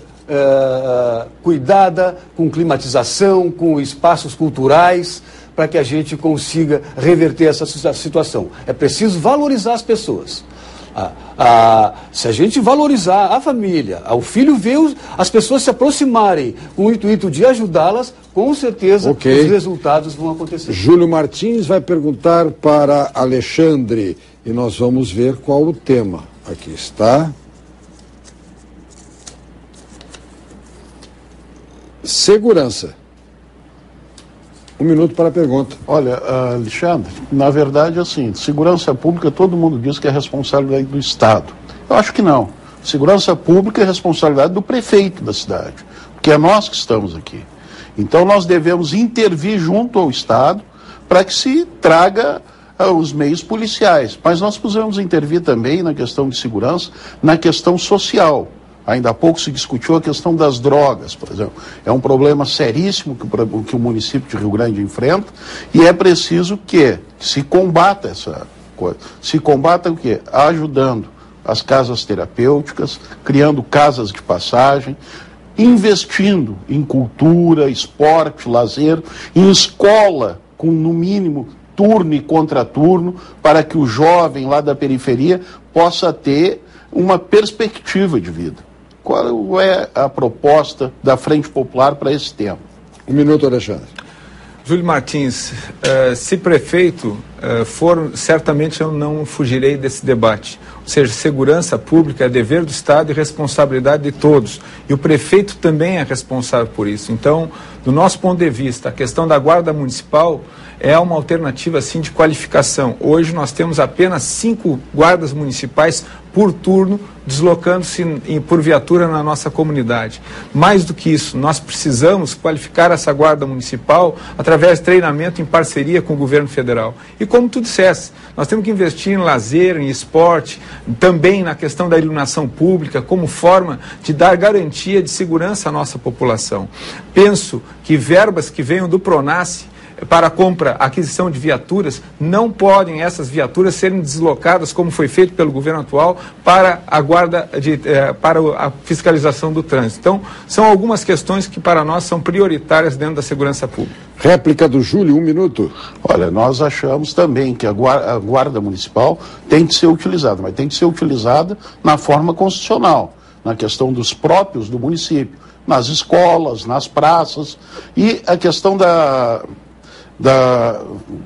cuidada, com climatização, com espaços culturais, para que a gente consiga reverter essa situação. É preciso valorizar as pessoas. Se a gente valorizar a família, o filho ver as pessoas se aproximarem com o intuito de ajudá-las, com certeza os resultados vão acontecer. Júlio Martins vai perguntar para Alexandre e nós vamos ver qual o tema. Aqui está. Segurança. 1 minuto para a pergunta. Olha, Alexandre, na verdade, assim, segurança pública, todo mundo diz que é responsabilidade do Estado. Eu acho que não. Segurança pública é responsabilidade do prefeito da cidade, porque é nós que estamos aqui. Então, nós devemos intervir junto ao Estado para que se traga os meios policiais. Mas nós podemos intervir também na questão de segurança, na questão social. Ainda há pouco se discutiu a questão das drogas, por exemplo. É um problema seríssimo que o município de Rio Grande enfrenta e é preciso que se combata essa coisa. Se combata o quê? Ajudando as casas terapêuticas, criando casas de passagem, investindo em cultura, esporte, lazer, em escola, com no mínimo turno e contraturno, para que o jovem lá da periferia possa ter uma perspectiva de vida. Qual é a proposta da Frente Popular para esse tema? 1 minuto, Alexandre. Júlio Martins, se prefeito for, certamente eu não fugirei desse debate. Ou seja, segurança pública é dever do Estado e responsabilidade de todos. E o prefeito também é responsável por isso. Então, do nosso ponto de vista, a questão da Guarda Municipal é uma alternativa, sim, de qualificação. Hoje nós temos apenas 5 guardas municipais por turno, deslocando-se por viatura na nossa comunidade. Mais do que isso, nós precisamos qualificar essa guarda municipal através de treinamento em parceria com o governo federal. E como tu disseste, nós temos que investir em lazer, em esporte, também na questão da iluminação pública, como forma de dar garantia de segurança à nossa população. Penso que verbas que venham do PRONASSE para a compra, aquisição de viaturas, não podem essas viaturas serem deslocadas, como foi feito pelo governo atual, para a guarda, para a fiscalização do trânsito. Então, são algumas questões que para nós são prioritárias dentro da segurança pública. Réplica do Júlio, 1 minuto. Olha, nós achamos também que a guarda municipal tem que ser utilizada, mas tem que ser utilizada na forma constitucional, na questão dos próprios do município, nas escolas, nas praças, e a questão da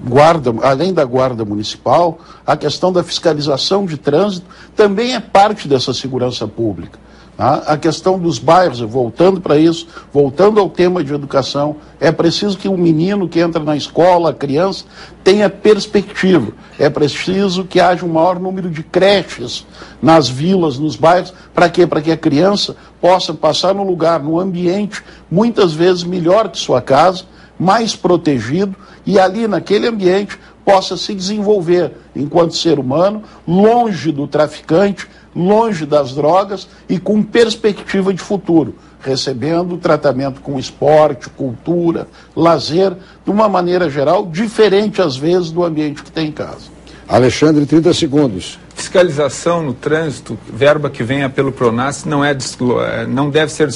guarda, além da guarda municipal, a questão da fiscalização de trânsito também é parte dessa segurança pública. Tá? A questão dos bairros, voltando para isso, voltando ao tema de educação, é preciso que o menino que entra na escola, a criança, tenha perspectiva. É preciso que haja um maior número de creches nas vilas, nos bairros, para quê? Para que a criança possa passar no lugar, no ambiente, muitas vezes melhor que sua casa, mais protegido, e ali naquele ambiente possa se desenvolver enquanto ser humano, longe do traficante, longe das drogas e com perspectiva de futuro, recebendo tratamento com esporte, cultura, lazer, de uma maneira geral, diferente às vezes do ambiente que tem em casa. Alexandre, 30 segundos. Fiscalização no trânsito, verba que venha pelo Pronaf, não deve ser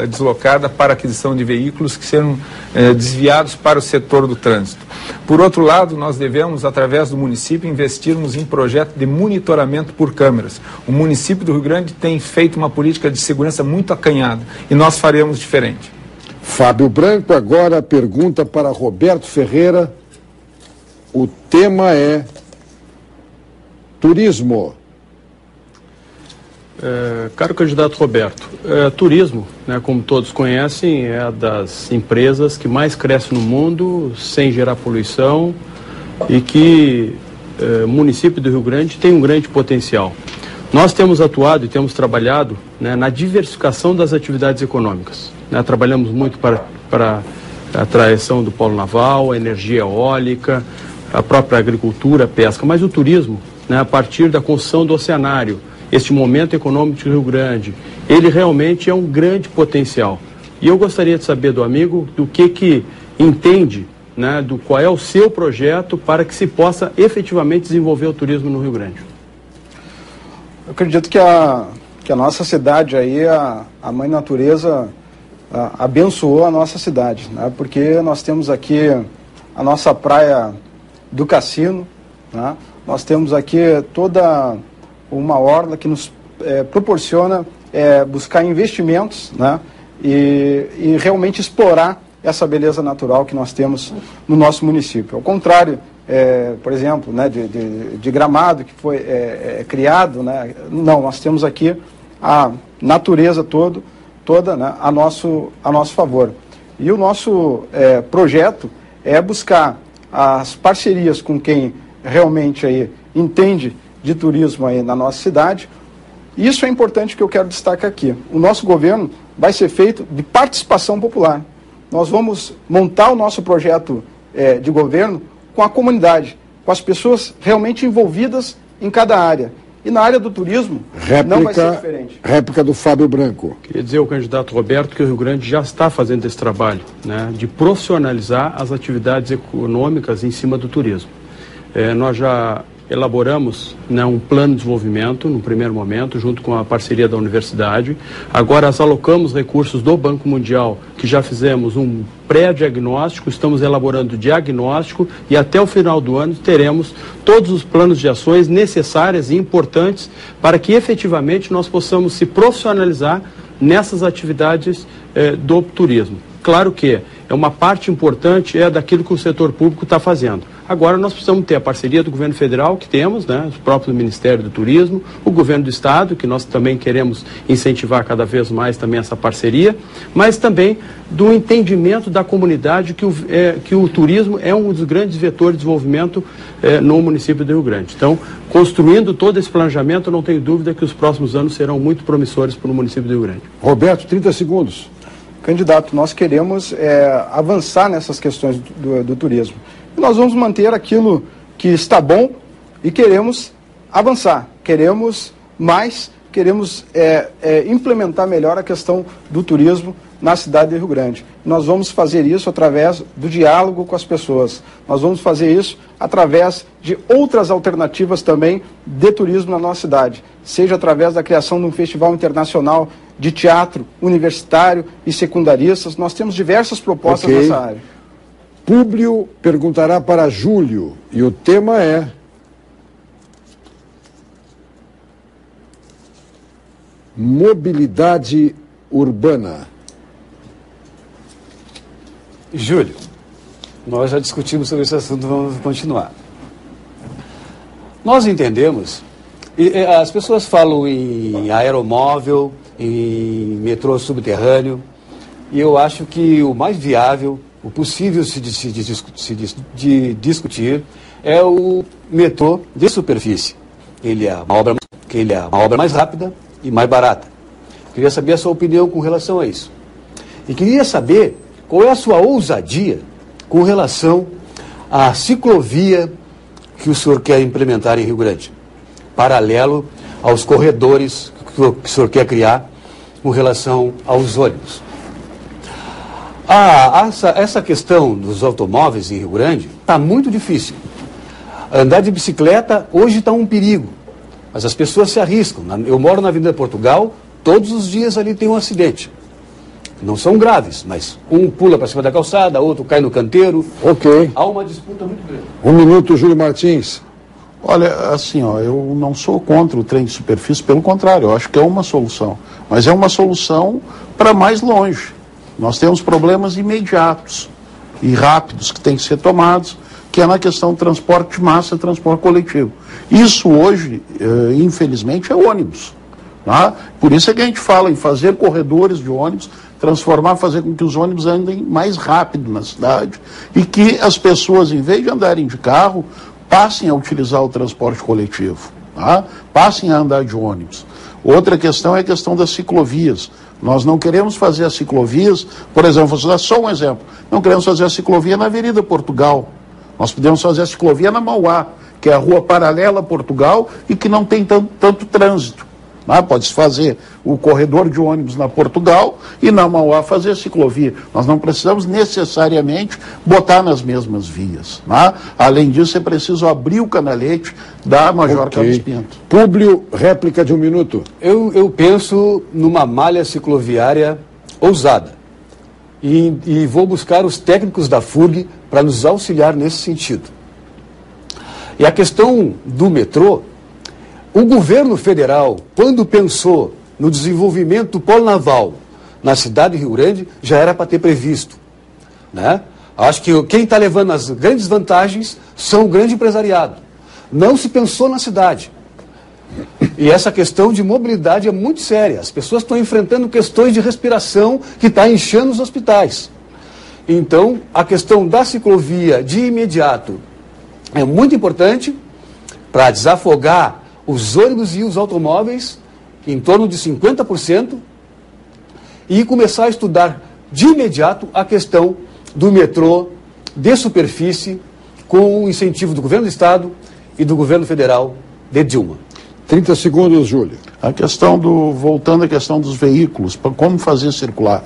deslocada para aquisição de veículos que sejam desviados para o setor do trânsito. Por outro lado, nós devemos, através do município, investirmos em projeto de monitoramento por câmeras. O município do Rio Grande tem feito uma política de segurança muito acanhada e nós faremos diferente. Fábio Branco agora pergunta para Roberto Ferreira. O tema é turismo. Caro candidato Roberto, turismo, né, como todos conhecem, é uma das empresas que mais cresce no mundo sem gerar poluição e que o município do Rio Grande tem um grande potencial. Nós temos atuado e temos trabalhado, né, na diversificação das atividades econômicas. Né, trabalhamos muito para a atração do polo naval, a energia eólica, a própria agricultura, a pesca, mas o turismo, né, a partir da construção do oceanário, este momento econômico do Rio Grande, ele realmente é um grande potencial. E eu gostaria de saber do amigo do que entende, né, do qual é o seu projeto para que se possa efetivamente desenvolver o turismo no Rio Grande. Eu acredito que a nossa cidade aí, a Mãe Natureza abençoou a nossa cidade, né, porque nós temos aqui a nossa praia do Cassino, né, nós temos aqui toda uma orla que nos proporciona buscar investimentos, né, e realmente explorar essa beleza natural que nós temos no nosso município. Ao contrário, por exemplo, né, de Gramado, que foi criado, né, não, nós temos aqui a natureza toda, né, a nosso favor. E o nosso projeto é buscar as parcerias com quem realmente aí entende de turismo aí na nossa cidade. Isso é importante que eu quero destacar aqui. O nosso governo vai ser feito de participação popular. Nós vamos montar o nosso projeto de governo com a comunidade, com as pessoas realmente envolvidas em cada área. E na área do turismo não vai ser diferente. Réplica do Fábio Branco. Queria dizer ao candidato Roberto que o Rio Grande já está fazendo esse trabalho, né, de profissionalizar as atividades econômicas em cima do turismo. Nós já elaboramos, né, um plano de desenvolvimento no primeiro momento, junto com a parceria da universidade. Agora nós alocamos recursos do Banco Mundial, que já fizemos um pré-diagnóstico, estamos elaborando o diagnóstico e até o final do ano teremos todos os planos de ações necessárias e importantes para que efetivamente nós possamos se profissionalizar nessas atividades do turismo. Claro que uma parte importante daquilo que o setor público está fazendo. Agora nós precisamos ter a parceria do governo federal, que temos, né, o próprio Ministério do Turismo, o governo do estado, que nós também queremos incentivar cada vez mais também essa parceria, mas também do entendimento da comunidade que o turismo é um dos grandes vetores de desenvolvimento no município do Rio Grande. Então, construindo todo esse planejamento, eu não tenho dúvida que os próximos anos serão muito promissores para o município do Rio Grande. Roberto, 30 segundos. Candidato, nós queremos avançar nessas questões do turismo. E nós vamos manter aquilo que está bom e queremos avançar, queremos mais, queremos implementar melhor a questão do turismo na cidade de Rio Grande. Nós vamos fazer isso através do diálogo com as pessoas. Nós vamos fazer isso através de outras alternativas também de turismo na nossa cidade, seja através da criação de um festival internacional de teatro universitário e secundaristas. Nós temos diversas propostas nessa área. Públio perguntará para Júlio e o tema é mobilidade urbana. Júlio, nós já discutimos sobre esse assunto, vamos continuar. Nós entendemos, as pessoas falam em aeromóvel, em metrô subterrâneo, e eu acho que o mais viável, o possível de discutir é o metrô de superfície. Ele é uma obra mais rápida e mais barata. Queria saber a sua opinião com relação a isso. E queria saber qual é a sua ousadia com relação à ciclovia que o senhor quer implementar em Rio Grande, paralelo aos corredores que o senhor quer criar com relação aos ônibus. Essa questão dos automóveis em Rio Grande está muito difícil. Andar de bicicleta hoje está um perigo. Mas as pessoas se arriscam. Eu moro na Avenida Portugal, todos os dias ali tem um acidente. Não são graves, mas um pula para cima da calçada, outro cai no canteiro. Ok. Há uma disputa muito grande. 1 minuto, Júlio Martins. Olha, assim, eu não sou contra o trem de superfície, pelo contrário, eu acho que é uma solução. Mas é uma solução para mais longe. Nós temos problemas imediatos e rápidos que têm que ser tomados, que é na questão do transporte de massa, transporte coletivo. Isso hoje, infelizmente, é ônibus. Tá? Por isso é que a gente fala em fazer corredores de ônibus, fazer com que os ônibus andem mais rápido na cidade e que as pessoas, em vez de andarem de carro, passem a utilizar o transporte coletivo, tá? Passem a andar de ônibus. Outra questão é a questão das ciclovias. Nós não queremos fazer as ciclovias, por exemplo, vou dar só um exemplo, não queremos fazer a ciclovia na Avenida Portugal. Nós podemos fazer a ciclovia na Mauá, que é a rua paralela a Portugal e que não tem tanto trânsito. Pode-se fazer o corredor de ônibus na Portugal e na Mauá fazer a ciclovia. Nós não precisamos necessariamente botar nas mesmas vias. Além disso, é preciso abrir o canalete da Major Carlos Pinto. Públio, réplica de 1 minuto. Eu penso numa malha cicloviária ousada e vou buscar os técnicos da FURG para nos auxiliar nesse sentido. E a questão do metrô, o governo federal, quando pensou no desenvolvimento do polo naval na cidade de Rio Grande, já era para ter previsto. Né? Acho que quem está levando as grandes vantagens são o grande empresariado. Não se pensou na cidade. E essa questão de mobilidade é muito séria. As pessoas estão enfrentando questões de respiração que está inchando os hospitais. Então, a questão da ciclovia de imediato é muito importante para desafogar os ônibus e os automóveis em torno de 50% e começar a estudar de imediato a questão do metrô de superfície com o incentivo do governo do Estado e do governo federal de Dilma. 30 segundos, Júlio. Voltando à questão dos veículos, como fazer circular.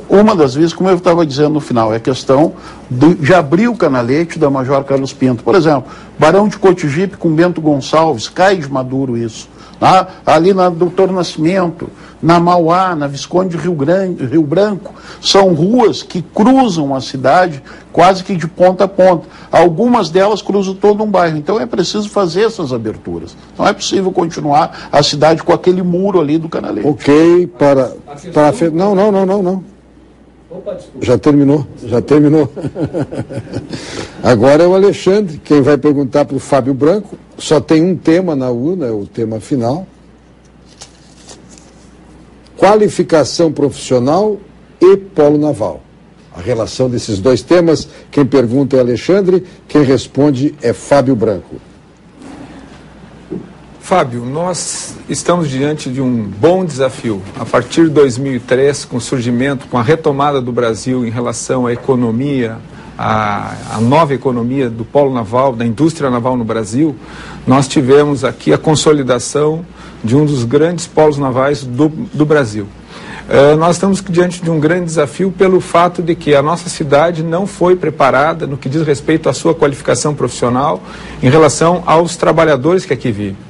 Uma das vezes, como eu estava dizendo no final, é a questão de abrir o canalete da Major Carlos Pinto. Por exemplo, Barão de Cotigipe com Bento Gonçalves, cai de maduro isso. Ali na Doutor Nascimento, na Mauá, na Visconde de Rio Branco, são ruas que cruzam a cidade quase que de ponta a ponta. Algumas delas cruzam todo um bairro, então é preciso fazer essas aberturas. Não é possível continuar a cidade com aquele muro ali do canalete. Ok, Não. Opa, desculpa. Já terminou. Agora é o Alexandre, quem vai perguntar para o Fábio Branco. Só tem um tema na urna, é o tema final. Qualificação profissional e polo naval. A relação desses dois temas, quem pergunta é Alexandre, quem responde é Fábio Branco. Fábio, nós estamos diante de um bom desafio. A partir de 2003, com o surgimento, com a retomada do Brasil em relação à economia, a nova economia do polo naval, da indústria naval no Brasil, nós tivemos aqui a consolidação de um dos grandes polos navais do Brasil. Nós estamos diante de um grande desafio pelo fato de que a nossa cidade não foi preparada no que diz respeito à sua qualificação profissional em relação aos trabalhadores que aqui vivem.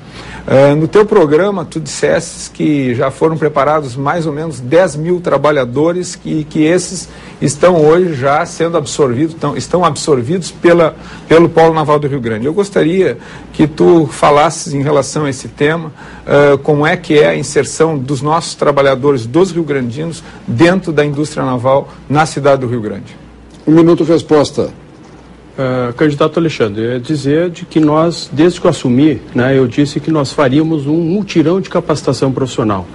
No teu programa, tu disseste que já foram preparados mais ou menos 10 mil trabalhadores que esses estão hoje já sendo absorvidos, estão absorvidos pelo Polo Naval do Rio Grande. Eu gostaria que tu falasses em relação a esse tema, como é que é a inserção dos nossos trabalhadores, dos rio-grandinos, dentro da indústria naval na cidade do Rio Grande. 1 minuto, resposta. Candidato Alexandre, eu ia dizer de que nós, desde que eu assumi, eu disse que nós faríamos um mutirão de capacitação profissional,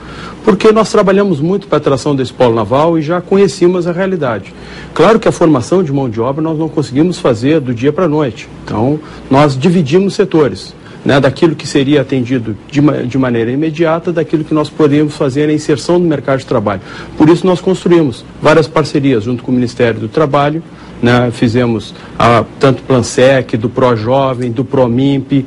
porque nós trabalhamos muito para a atração desse polo naval e já conhecíamos a realidade. Claro que a formação de mão de obra nós não conseguimos fazer do dia para a noite, então nós dividimos setores. Daquilo que seria atendido de maneira imediata, daquilo que nós poderíamos fazer a inserção no mercado de trabalho. Por isso nós construímos várias parcerias junto com o Ministério do Trabalho, fizemos tanto Plansec, do ProJovem, do ProMimp,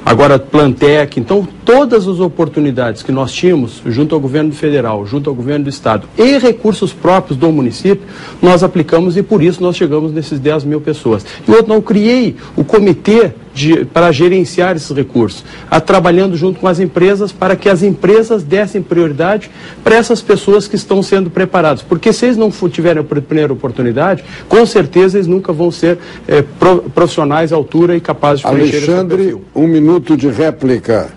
agora Plantec. Então, todas as oportunidades que nós tínhamos junto ao governo federal, junto ao governo do estado e recursos próprios do município, nós aplicamos e por isso nós chegamos nesses 10 mil pessoas. E outro, não criei o comitê para gerenciar esses recursos, trabalhando junto com as empresas para que as empresas dessem prioridade para essas pessoas que estão sendo preparadas. Porque se eles não tiverem a primeira oportunidade, com certeza eles nunca vão ser profissionais à altura e capazes de preencher esse perfil. Alexandre, 1 minuto de réplica.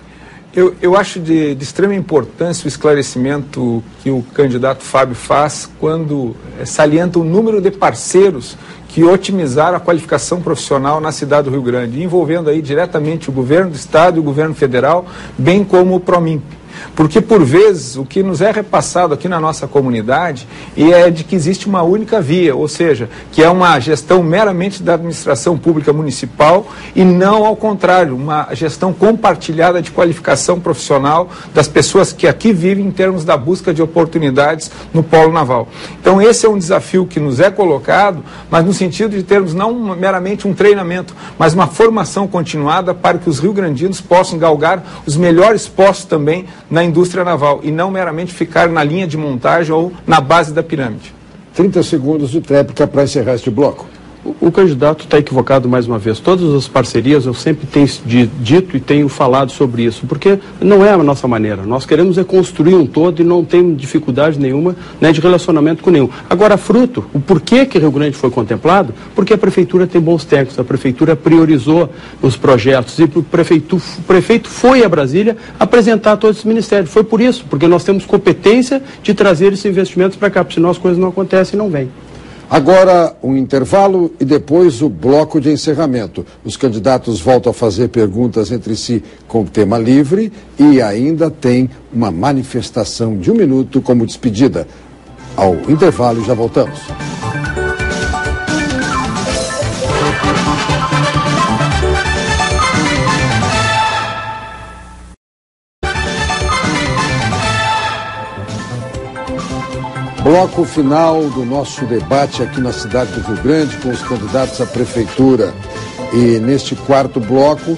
Eu acho de extrema importância o esclarecimento que o candidato Fábio faz quando salienta o número de parceiros que otimizaram a qualificação profissional na cidade do Rio Grande, envolvendo aí diretamente o governo do estado e o governo federal, bem como o Promimp. Porque, por vezes, o que nos é repassado aqui na nossa comunidade é de que existe uma única via, ou seja, que é uma gestão meramente da administração pública municipal e não ao contrário, uma gestão compartilhada de qualificação profissional das pessoas que aqui vivem em termos da busca de oportunidades no polo naval. Então, esse é um desafio que nos é colocado, mas no sentido de termos não meramente um treinamento, mas uma formação continuada para que os rio-grandinos possam galgar os melhores postos também na indústria naval e não meramente ficar na linha de montagem ou na base da pirâmide. 30 segundos de tréplica para encerrar este bloco. O candidato está equivocado mais uma vez. Todas as parcerias eu sempre tenho dito e tenho falado sobre isso, porque não é a nossa maneira. Nós queremos construir um todo e não tem dificuldade nenhuma, né, de relacionamento com nenhum. Agora, fruto, o porquê que Rio Grande foi contemplado? Porque a prefeitura tem bons técnicos, a prefeitura priorizou os projetos e o prefeito foi a Brasília apresentar todos os ministérios. Foi por isso, porque nós temos competência de trazer esses investimentos para cá, porque senão as coisas não acontecem e não vêm. Agora, um intervalo e depois o bloco de encerramento. Os candidatos voltam a fazer perguntas entre si com tema livre e ainda tem uma manifestação de 1 minuto como despedida. Ao intervalo, já voltamos. Bloco final do nosso debate aqui na cidade do Rio Grande com os candidatos à prefeitura. E neste quarto bloco,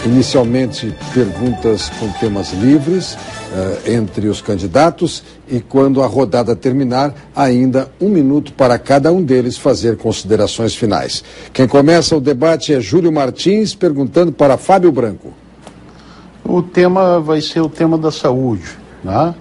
inicialmente perguntas com temas livres entre os candidatos e quando a rodada terminar, ainda 1 minuto para cada um deles fazer considerações finais. Quem começa o debate é Júlio Martins, perguntando para Fábio Branco. O tema vai ser o tema da saúde, né?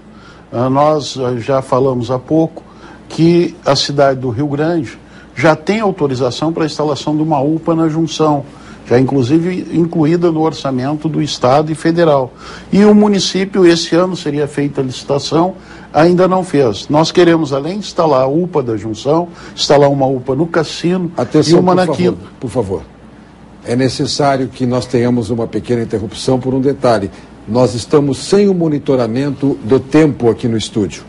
Nós já falamos há pouco que a cidade do Rio Grande já tem autorização para a instalação de uma UPA na junção, já inclusive incluída no orçamento do Estado e Federal. E o município, esse ano seria feita a licitação, ainda não fez. Nós queremos, além de instalar a UPA da junção, instalar uma UPA no Cassino. Atenção, e uma na Quinta. Por favor. É necessário que nós tenhamos uma pequena interrupção por um detalhe. Nós estamos sem o monitoramento do tempo aqui no estúdio.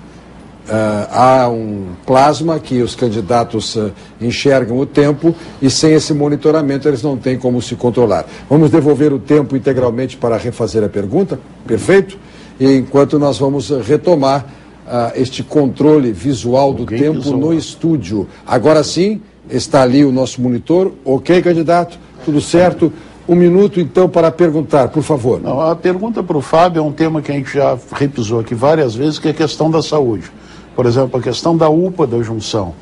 Há um plasma que os candidatos enxergam o tempo e sem esse monitoramento eles não têm como se controlar. Vamos devolver o tempo integralmente para refazer a pergunta? Perfeito? E enquanto nós vamos retomar este controle visual do tempo no estúdio. Agora sim, está ali o nosso monitor. Ok, candidato? Tudo certo? 1 minuto, então, para perguntar, por favor. Não, a pergunta para o Fábio é um tema que a gente já repisou aqui várias vezes, que é a questão da saúde. Por exemplo, a questão da UPA da junção.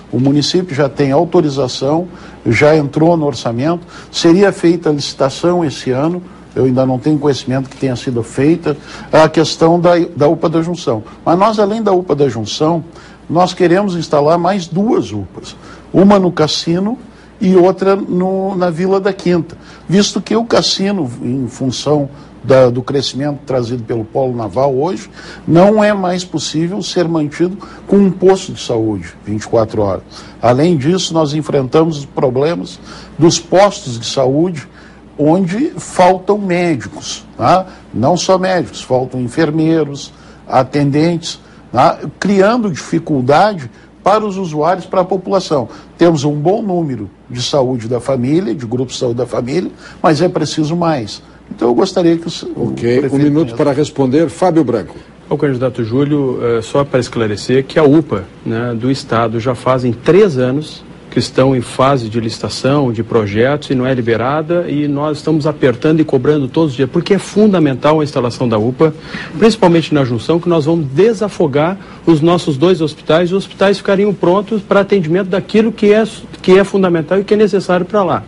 O município já tem autorização, já entrou no orçamento, seria feita a licitação esse ano, eu ainda não tenho conhecimento que tenha sido feita, a questão da UPA da junção. Mas nós, além da UPA da junção, nós queremos instalar mais 2 UPAs. Uma no Cassino e outra na Vila da Quinta, visto que o Cassino, em função do crescimento trazido pelo polo naval hoje, não é mais possível ser mantido com um posto de saúde 24 horas. Além disso, nós enfrentamos os problemas dos postos de saúde onde faltam médicos, tá? Não só médicos, faltam enfermeiros, atendentes, tá? Criando dificuldade para os usuários, para a população. Temos um bom número de saúde da família, de grupos de saúde da família, mas é preciso mais. Então eu gostaria que o prefeito... 1 minuto para responder, Fábio Branco. Ao candidato Júlio, só para esclarecer que a UPA, né, do Estado já fazem 3 anos que estão em fase de licitação, de projetos, e não é liberada, e nós estamos apertando e cobrando todos os dias, porque é fundamental a instalação da UPA, principalmente na junção, que nós vamos desafogar os nossos 2 hospitais, e os hospitais ficariam prontos para atendimento daquilo que é fundamental e que é necessário para lá.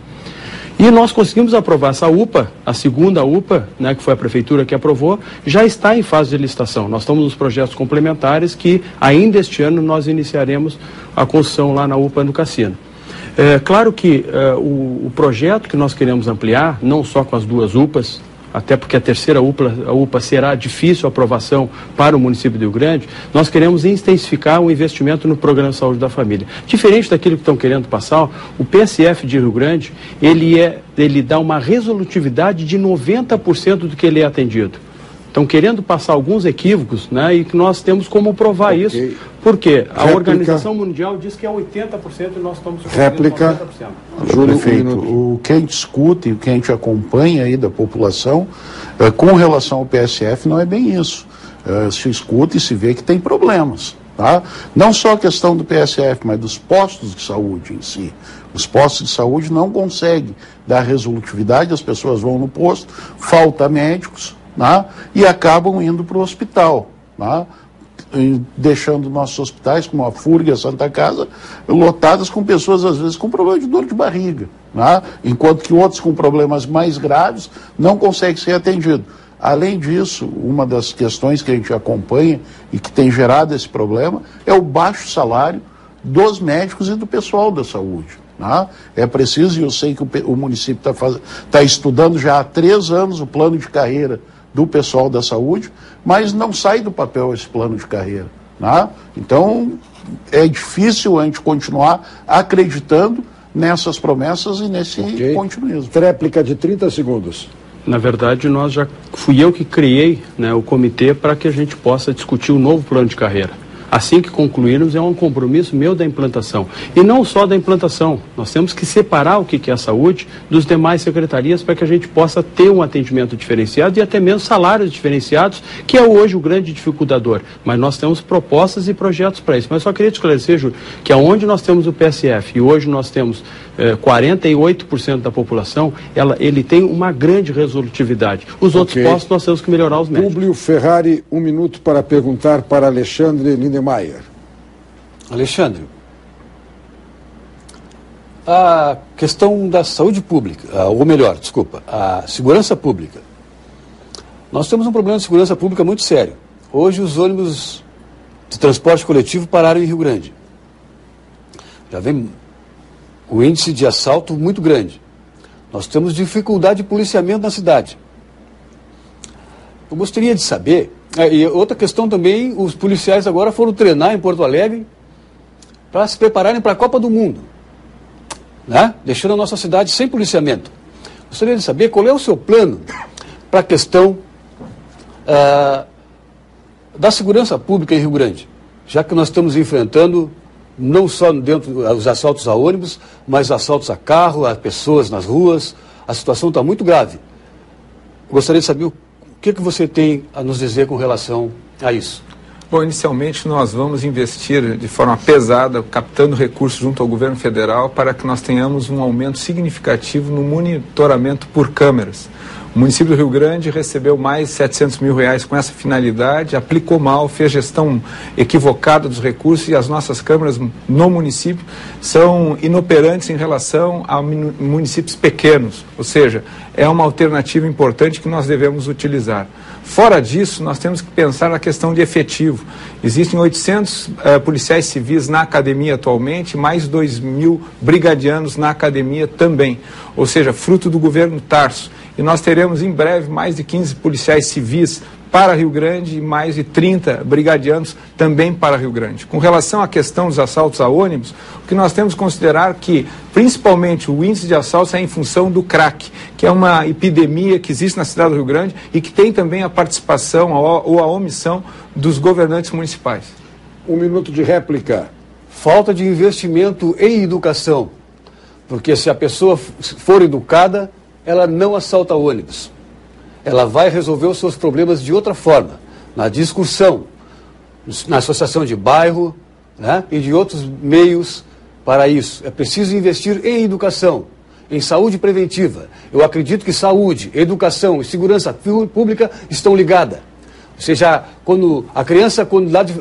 E nós conseguimos aprovar essa UPA, a segunda UPA, né, que foi a prefeitura que aprovou, já está em fase de licitação. Nós estamos nos projetos complementares que ainda este ano nós iniciaremos a construção lá na UPA do Cassino. Claro que o projeto que nós queremos ampliar, não só com as duas UPAs, até porque a terceira UPA será difícil a aprovação para o município de Rio Grande, nós queremos intensificar o investimento no Programa de Saúde da Família. Diferente daquilo que estão querendo passar, o PSF de Rio Grande, ele dá uma resolutividade de 90% do que ele é atendido. Estão querendo passar alguns equívocos, né, e que nós temos como provar isso. Porque a Organização Mundial diz que é 80% e nós estamos conseguindo 90%. Prefeito, o que a gente escuta e o que a gente acompanha aí da população com relação ao PSF não é bem isso. Se escuta e se vê que tem problemas. Tá? Não só a questão do PSF, mas dos postos de saúde em si. Os postos de saúde não conseguem dar resolutividade, as pessoas vão no posto, falta médicos, né, e acabam indo para o hospital, né, deixando nossos hospitais, como a FURG e a Santa Casa, lotadas com pessoas, às vezes, com problema de dor de barriga, né, enquanto que outros com problemas mais graves não conseguem ser atendidos. Além disso, uma das questões que a gente acompanha e que tem gerado esse problema é o baixo salário dos médicos e do pessoal da saúde. Né? É preciso, e eu sei que o município está estudando já há 3 anos o plano de carreira do pessoal da saúde, mas não sai do papel esse plano de carreira. Né? Então, é difícil a gente continuar acreditando nessas promessas e nesse continuismo. Tréplica de 30 segundos. Na verdade, fui eu que criei, né, o comitê para que a gente possa discutir o novo plano de carreira. Assim que concluirmos, é um compromisso meu da implantação. E não só da implantação, nós temos que separar o que é a saúde dos demais secretarias para que a gente possa ter um atendimento diferenciado e até mesmo salários diferenciados, que é hoje o grande dificultador. Mas nós temos propostas e projetos para isso. Mas só queria te esclarecer, Júlio, que aonde nós temos o PSF e hoje nós temos 48% da população, ele tem uma grande resolutividade. Os outros postos nós temos que melhorar os médicos. Públio Ferrari, 1 minuto para perguntar para Alexandre Lindemeyer. Alexandre, a questão da saúde pública, ou melhor, desculpa, a segurança pública. Nós temos um problema de segurança pública muito sério. Hoje os ônibus de transporte coletivo pararam em Rio Grande. Já vem o índice de assalto muito grande. Nós temos dificuldade de policiamento na cidade. Eu gostaria de saber, e outra questão também, os policiais agora foram treinar em Porto Alegre para se prepararem para a Copa do Mundo, né? Deixando a nossa cidade sem policiamento. Gostaria de saber qual é o seu plano para a questão da segurança pública em Rio Grande, já que nós estamos enfrentando não só dentro dos assaltos a ônibus, mas assaltos a carro, a pessoas nas ruas. A situação está muito grave. Gostaria de saber o que você tem a nos dizer com relação a isso. Bom, inicialmente nós vamos investir de forma pesada, captando recursos junto ao governo federal, para que nós tenhamos um aumento significativo no monitoramento por câmeras. O município do Rio Grande recebeu mais de R$700 mil com essa finalidade, aplicou mal, fez gestão equivocada dos recursos e as nossas câmeras no município são inoperantes em relação a municípios pequenos, ou seja, é uma alternativa importante que nós devemos utilizar. Fora disso, nós temos que pensar na questão de efetivo. Existem 800 policiais civis na academia atualmente, mais 2.000 brigadianos na academia também, ou seja, fruto do governo Tarso. E nós teremos em breve mais de 15 policiais civis para Rio Grande e mais de 30 brigadianos também para Rio Grande. Com relação à questão dos assaltos a ônibus, o que nós temos que considerar que, principalmente, o índice de assaltos é em função do crack, que é uma epidemia que existe na cidade do Rio Grande e que tem também a participação ou a omissão dos governantes municipais. 1 minuto de réplica. Falta de investimento em educação, porque se a pessoa for educada, ela não assalta ônibus. Ela vai resolver os seus problemas de outra forma, na discussão, na associação de bairro, né, e de outros meios para isso. É preciso investir em educação, em saúde preventiva. Eu acredito que saúde, educação e segurança pública estão ligadas. Ou seja, quando a criança,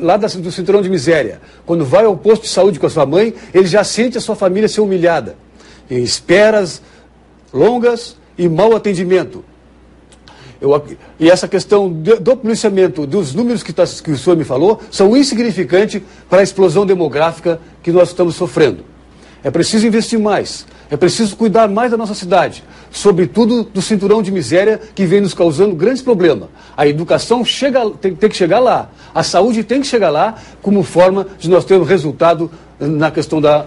lá do cinturão de miséria, quando vai ao posto de saúde com a sua mãe, ele já sente a sua família ser humilhada. Em esperas longas e mau atendimento. E essa questão do policiamento, dos números que o senhor me falou, são insignificantes para a explosão demográfica que nós estamos sofrendo. É preciso investir mais, é preciso cuidar mais da nossa cidade, sobretudo do cinturão de miséria que vem nos causando grandes problemas. A educação tem que chegar lá, a saúde tem que chegar lá, como forma de nós termos resultado na questão da...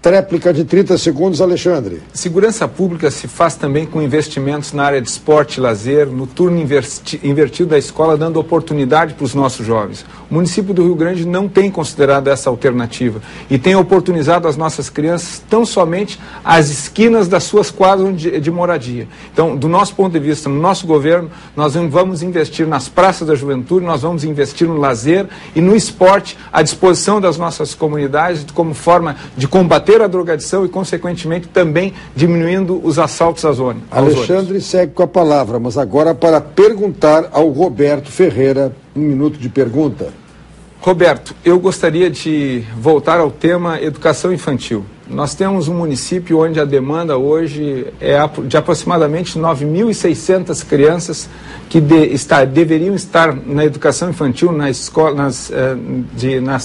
Tréplica de 30 segundos, Alexandre. Segurança pública se faz também com investimentos na área de esporte e lazer, no turno invertido da escola, dando oportunidade para os nossos jovens. O município do Rio Grande não tem considerado essa alternativa e tem oportunizado as nossas crianças tão somente às esquinas das suas quadras de moradia. Então, do nosso ponto de vista, no nosso governo, nós vamos investir nas praças da juventude, nós vamos investir no lazer e no esporte à disposição das nossas comunidades como forma de combater a drogadição e, consequentemente, também diminuindo os assaltos às zonas. Alexandre segue com a palavra, mas agora para perguntar ao Roberto Ferreira, 1 minuto de pergunta. Roberto, eu gostaria de voltar ao tema educação infantil. Nós temos um município onde a demanda hoje é de aproximadamente 9.600 crianças que deveriam estar na educação infantil nas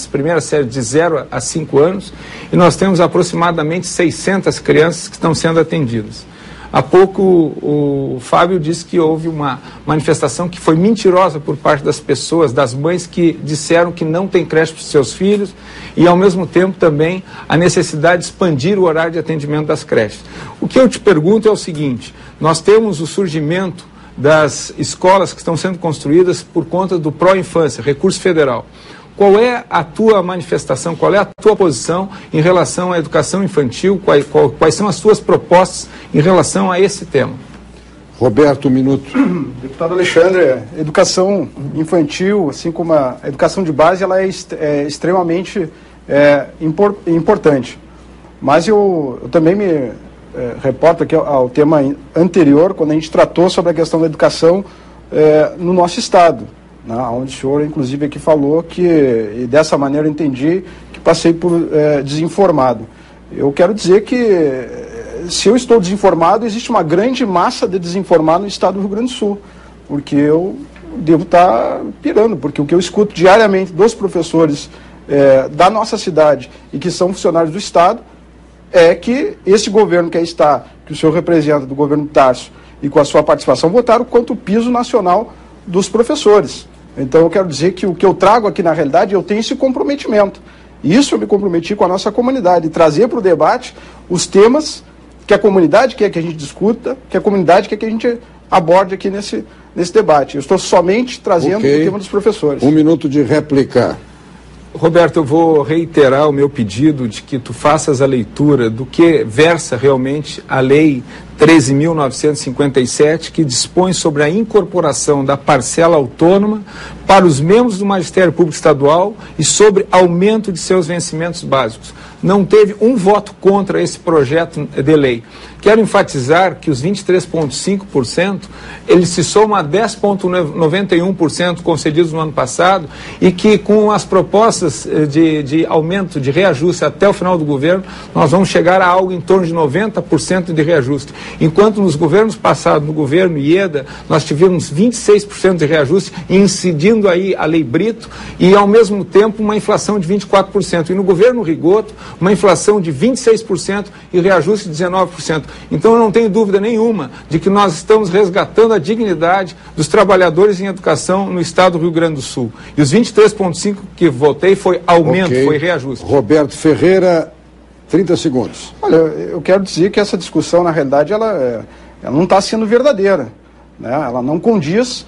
primeiras séries de 0 a 5 anos, e nós temos aproximadamente 600 crianças que estão sendo atendidas. Há pouco o Fábio disse que houve uma manifestação que foi mentirosa por parte das pessoas, das mães que disseram que não tem creche para os seus filhos e, ao mesmo tempo, também a necessidade de expandir o horário de atendimento das creches. O que eu te pergunto é o seguinte: nós temos o surgimento das escolas que estão sendo construídas por conta do Pró-Infância, recurso federal. Qual é a tua manifestação, qual é a tua posição em relação à educação infantil, quais são as tuas propostas em relação a esse tema? Roberto, 1 minuto. Deputado Alexandre, educação infantil, assim como a educação de base, ela é extremamente importante. Mas eu também me reporto aqui ao tema anterior, quando a gente tratou sobre a questão da educação no nosso estado, né, onde o senhor, inclusive, aqui falou que, e dessa maneira eu entendi, que passei por desinformado. Eu quero dizer que, se eu estou desinformado, existe uma grande massa de desinformados no estado do Rio Grande do Sul, porque eu devo estar pirando, porque o que eu escuto diariamente dos professores da nossa cidade e que são funcionários do estado é que esse governo que o senhor representa, do governo Tarso, e com a sua participação, votaram contra o piso nacional dos professores. Então eu quero dizer que o que eu trago aqui na realidade, eu tenho esse comprometimento. Isso eu me comprometi com a nossa comunidade, trazer para o debate os temas que a comunidade quer que a gente discuta, que a comunidade quer que a gente aborde aqui nesse debate. Eu estou somente trazendo o tema dos professores. 1 minuto de réplica. Roberto, eu vou reiterar o meu pedido de que tu faças a leitura do que versa realmente a Lei 13.957, que dispõe sobre a incorporação da parcela autônoma para os membros do Magistério Público Estadual e sobre aumento de seus vencimentos básicos. Não teve um voto contra esse projeto de lei. Quero enfatizar que os 23,5%, ele se soma a 10,91% concedidos no ano passado e que, com as propostas de aumento, de reajuste até o final do governo, nós vamos chegar a algo em torno de 90% de reajuste. Enquanto nos governos passados, no governo Ieda, nós tivemos 26% de reajuste, incidindo aí a Lei Brito e, ao mesmo tempo, uma inflação de 24%. E no governo Rigoto, uma inflação de 26% e reajuste de 19%. Então, eu não tenho dúvida nenhuma de que nós estamos resgatando a dignidade dos trabalhadores em educação no estado do Rio Grande do Sul. E os 23,5% que votei foi aumento, foi reajuste. Roberto Ferreira, 30 segundos. Olha, eu quero dizer que essa discussão, na realidade, ela não está sendo verdadeira, né? Ela não condiz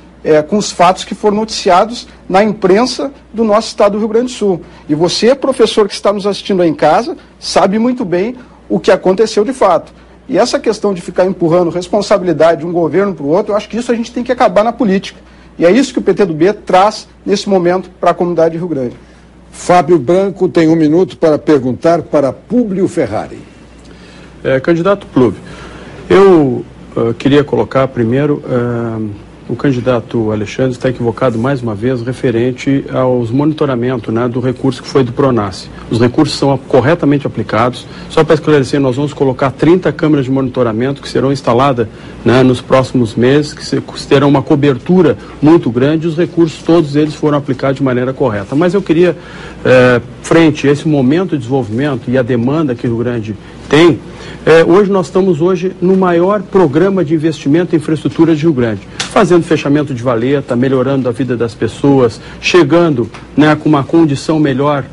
com os fatos que foram noticiados na imprensa do nosso estado do Rio Grande do Sul. E você, professor que está nos assistindo aí em casa, sabe muito bem o que aconteceu de fato. E essa questão de ficar empurrando responsabilidade de um governo para o outro, eu acho que isso a gente tem que acabar na política. E é isso que o PTB traz, nesse momento, para a comunidade de Rio Grande. Fábio Branco tem 1 minuto para perguntar para Públio Ferrari. Candidato Plúvio, eu queria colocar primeiro o candidato Alexandre está equivocado mais uma vez referente aos monitoramento, né, do recurso que foi do Pronaf. Os recursos são corretamente aplicados. Só para esclarecer, nós vamos colocar 30 câmeras de monitoramento que serão instaladas, né, nos próximos meses, que terão uma cobertura muito grande. Os recursos, todos eles foram aplicados de maneira correta. Mas eu queria, frente a esse momento de desenvolvimento e a demanda que o Rio Grande tem, hoje nós estamos no maior programa de investimento em infraestrutura de Rio Grande, fazendo fechamento de valeta, melhorando a vida das pessoas, chegando, né, com uma condição melhor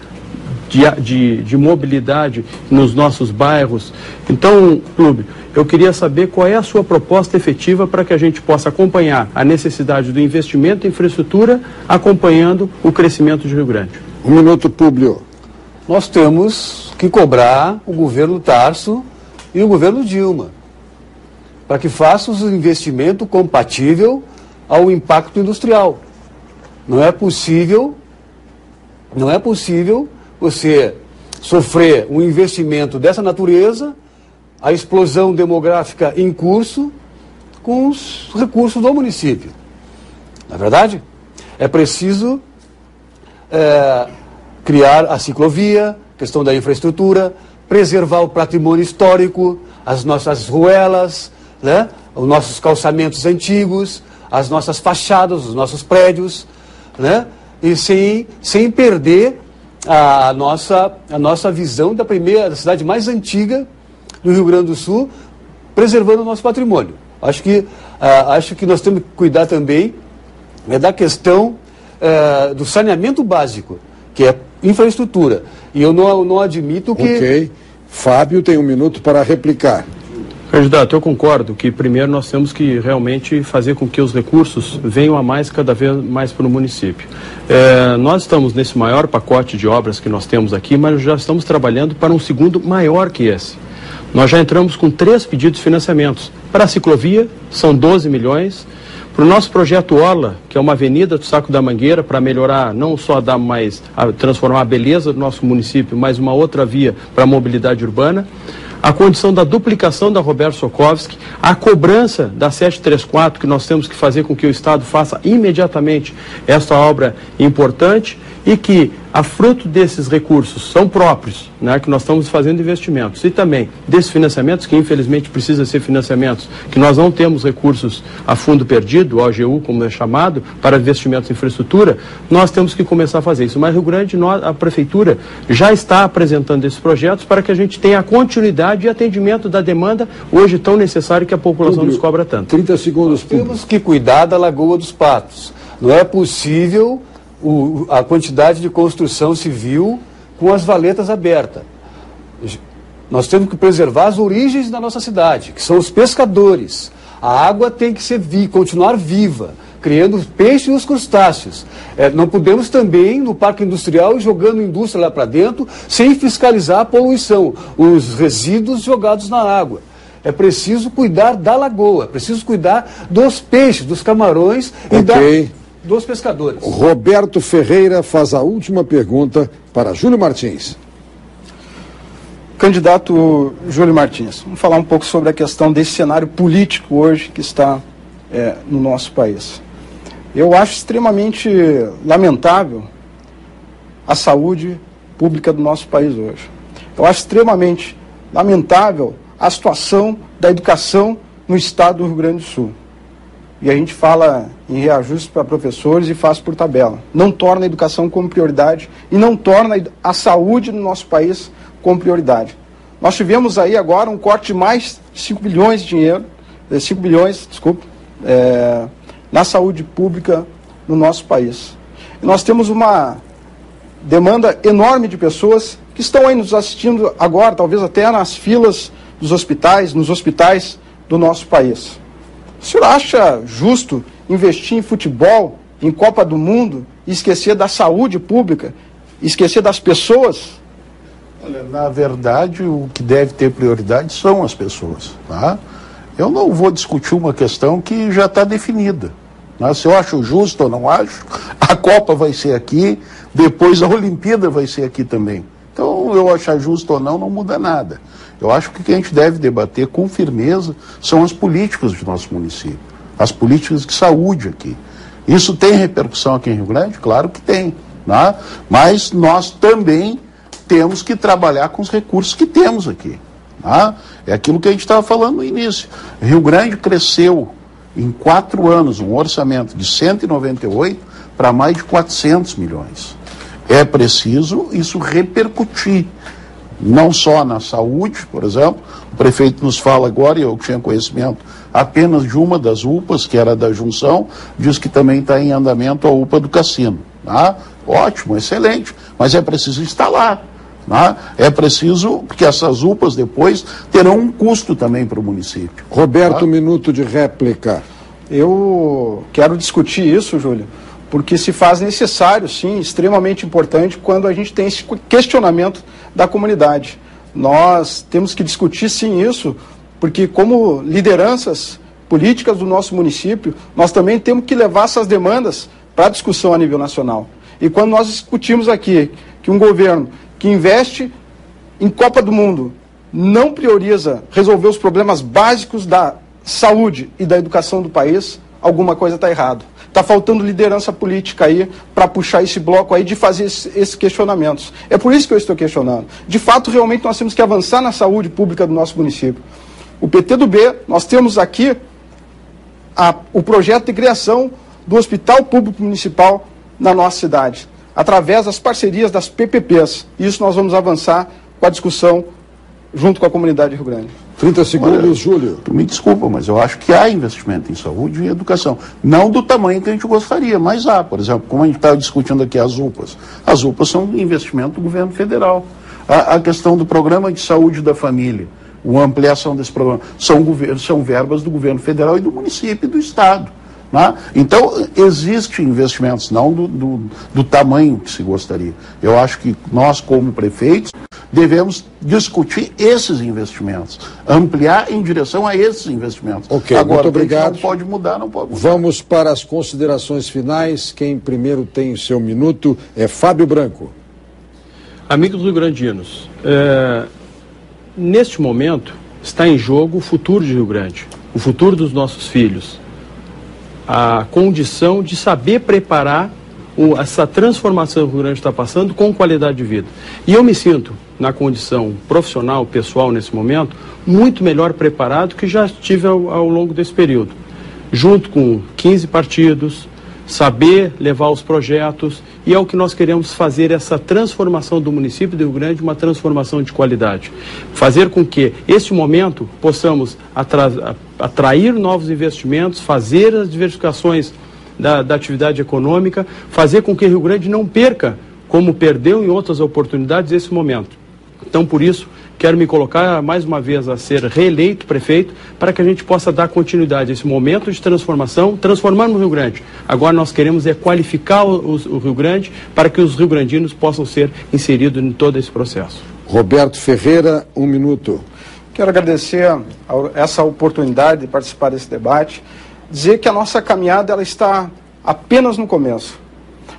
de mobilidade nos nossos bairros. Então, Clube, eu queria saber qual é a sua proposta efetiva para que a gente possa acompanhar a necessidade do investimento em infraestrutura, acompanhando o crescimento de Rio Grande. 1 minuto, Públio. Nós temos que cobrar o governo Tarso e o governo Dilma para que façam os investimentos compatível ao impacto industrial. Não é possível você sofrer um investimento dessa natureza, a explosão demográfica em curso, com os recursos do município. Não é verdade? É preciso criar a ciclovia, questão da infraestrutura, preservar o patrimônio histórico, as nossas ruelas, né? Os nossos calçamentos antigos, as nossas fachadas, os nossos prédios, né? E sem perder a nossa visão da cidade mais antiga do Rio Grande do Sul, preservando o nosso patrimônio. Acho que nós temos que cuidar também da questão do saneamento básico, que é infraestrutura. E eu não admito que... Ok. Fábio tem 1 minuto para replicar. Candidato, eu concordo que primeiro nós temos que realmente fazer com que os recursos venham a mais, cada vez mais para o município. Nós estamos nesse maior pacote de obras que nós temos aqui, mas já estamos trabalhando para um segundo maior que esse. Nós já entramos com 3 pedidos de financiamentos. Para a ciclovia, são 12 milhões. Para o nosso projeto Orla, que é uma avenida do Saco da Mangueira, para melhorar, não só transformar a beleza do nosso município, mas uma outra via para a mobilidade urbana. A condição da duplicação da Roberto Sokovski, a cobrança da 734, que nós temos que fazer com que o Estado faça imediatamente essa obra importante e que, a fruto desses recursos são próprios, né, que nós estamos fazendo investimentos, e também desses financiamentos, que infelizmente precisa ser financiamentos, que nós não temos recursos a fundo perdido, o AGU, como é chamado, para investimentos em infraestrutura, nós temos que começar a fazer isso. Mas Rio Grande, a Prefeitura já está apresentando esses projetos para que a gente tenha a continuidade e atendimento da demanda hoje tão necessário que a população nos cobra tanto. 30 segundos. Temos que cuidar da Lagoa dos Patos. Não é possível a quantidade de construção civil com as valetas abertas. Nós temos que preservar as origens da nossa cidade, que são os pescadores. A água tem que continuar viva, criando os peixes e os crustáceos. Não podemos também, no parque industrial, ir jogando indústria lá para dentro, sem fiscalizar a poluição, os resíduos jogados na água. É preciso cuidar da lagoa, é preciso cuidar dos peixes, dos camarões dos pescadores. Roberto Ferreira faz a última pergunta para Júlio Martins. Candidato Júlio Martins, vamos falar um pouco sobre a questão desse cenário político hoje que está no nosso país. Eu acho extremamente lamentável a saúde pública do nosso país hoje. Eu acho extremamente lamentável a situação da educação no estado do Rio Grande do Sul. E a gente fala em reajuste para professores e faz por tabela. Não torna a educação como prioridade e não torna a saúde no nosso país como prioridade. Nós tivemos aí agora um corte de mais de 5 bilhões de dinheiro, 5 bilhões, desculpa, na saúde pública no nosso país. E nós temos uma demanda enorme de pessoas que estão aí nos assistindo agora, talvez até nas filas dos hospitais, nos hospitais do nosso país. O senhor acha justo investir em futebol, em Copa do Mundo, e esquecer da saúde pública, esquecer das pessoas? Olha, na verdade, o que deve ter prioridade são as pessoas, tá? Eu não vou discutir uma questão que já está definida. Né? Se eu acho justo ou não acho, a Copa vai ser aqui, depois a Olimpíada vai ser aqui também. Então, eu achar justo ou não muda nada. Eu acho que o que a gente deve debater com firmeza são as políticas do nosso município. as políticas de saúde aqui. Isso tem repercussão aqui em Rio Grande? Claro que tem, né? Mas nós também temos que trabalhar com os recursos que temos aqui. Né? É aquilo que a gente estava falando no início. Rio Grande cresceu em 4 anos um orçamento de 198 para mais de 400 milhões. É preciso isso repercutir, não só na saúde, por exemplo. O prefeito nos fala agora, e eu tinha conhecimento apenas de uma das UPAs, que era da Junção, diz que também está em andamento a UPA do Cassino. Tá? Ótimo, excelente, mas é preciso instalar. Tá? É preciso, porque essas UPAs depois terão um custo também para o município. Roberto, minuto de réplica. Eu quero discutir isso, Júlio, porque se faz necessário, sim, extremamente importante, quando a gente tem esse questionamento da comunidade. Nós temos que discutir, sim, isso, porque como lideranças políticas do nosso município, nós também temos que levar essas demandas para a discussão a nível nacional. E quando nós discutimos aqui que um governo que investe em Copa do Mundo não prioriza resolver os problemas básicos da saúde e da educação do país, alguma coisa está errado. Está faltando liderança política aí para puxar esse bloco aí de fazer esses questionamentos. É por isso que eu estou questionando. De fato, realmente nós temos que avançar na saúde pública do nosso município. O PTdoB, nós temos aqui o projeto de criação do Hospital Público Municipal na nossa cidade, através das parcerias das PPPs. Isso nós vamos avançar com a discussão junto com a comunidade de Rio Grande. 30 segundos, Olha, Júlio. Me desculpa, mas eu acho que há investimento em saúde e em educação. Não do tamanho que a gente gostaria, mas há. Por exemplo, como a gente está discutindo aqui as UPAs. As UPAs são um investimento do governo federal. A questão do programa de saúde da família, a ampliação desse programa, são verbas do governo federal e do município e do estado. Né? Então, existem investimentos, não do tamanho que se gostaria. Eu acho que nós, como prefeitos, devemos discutir esses investimentos, ampliar em direção a esses investimentos. Ok, agora, muito obrigado. Não pode mudar, não pode mudar. Vamos para as considerações finais. Quem primeiro tem o seu minuto é Fábio Branco. Amigos rio-grandinos, neste momento está em jogo o futuro de Rio Grande, o futuro dos nossos filhos, a condição de saber preparar essa transformação que o Rio Grande está passando com qualidade de vida. E eu me sinto, na condição profissional, pessoal, nesse momento, muito melhor preparado que já estive ao longo desse período. Junto com 15 partidos, saber levar os projetos, e é o que nós queremos fazer, essa transformação do município de Rio Grande, uma transformação de qualidade. Fazer com que, este momento, possamos atrair novos investimentos, fazer as diversificações da atividade econômica, fazer com que Rio Grande não perca, como perdeu em outras oportunidades, esse momento. Então, por isso, quero me colocar mais uma vez a ser reeleito prefeito, para que a gente possa dar continuidade a esse momento de transformação, transformando o Rio Grande. Agora nós queremos qualificar o Rio Grande para que os rio-grandinos possam ser inseridos em todo esse processo. Roberto Ferreira, 1 minuto. Quero agradecer essa oportunidade de participar desse debate, dizer que a nossa caminhada ela está apenas no começo.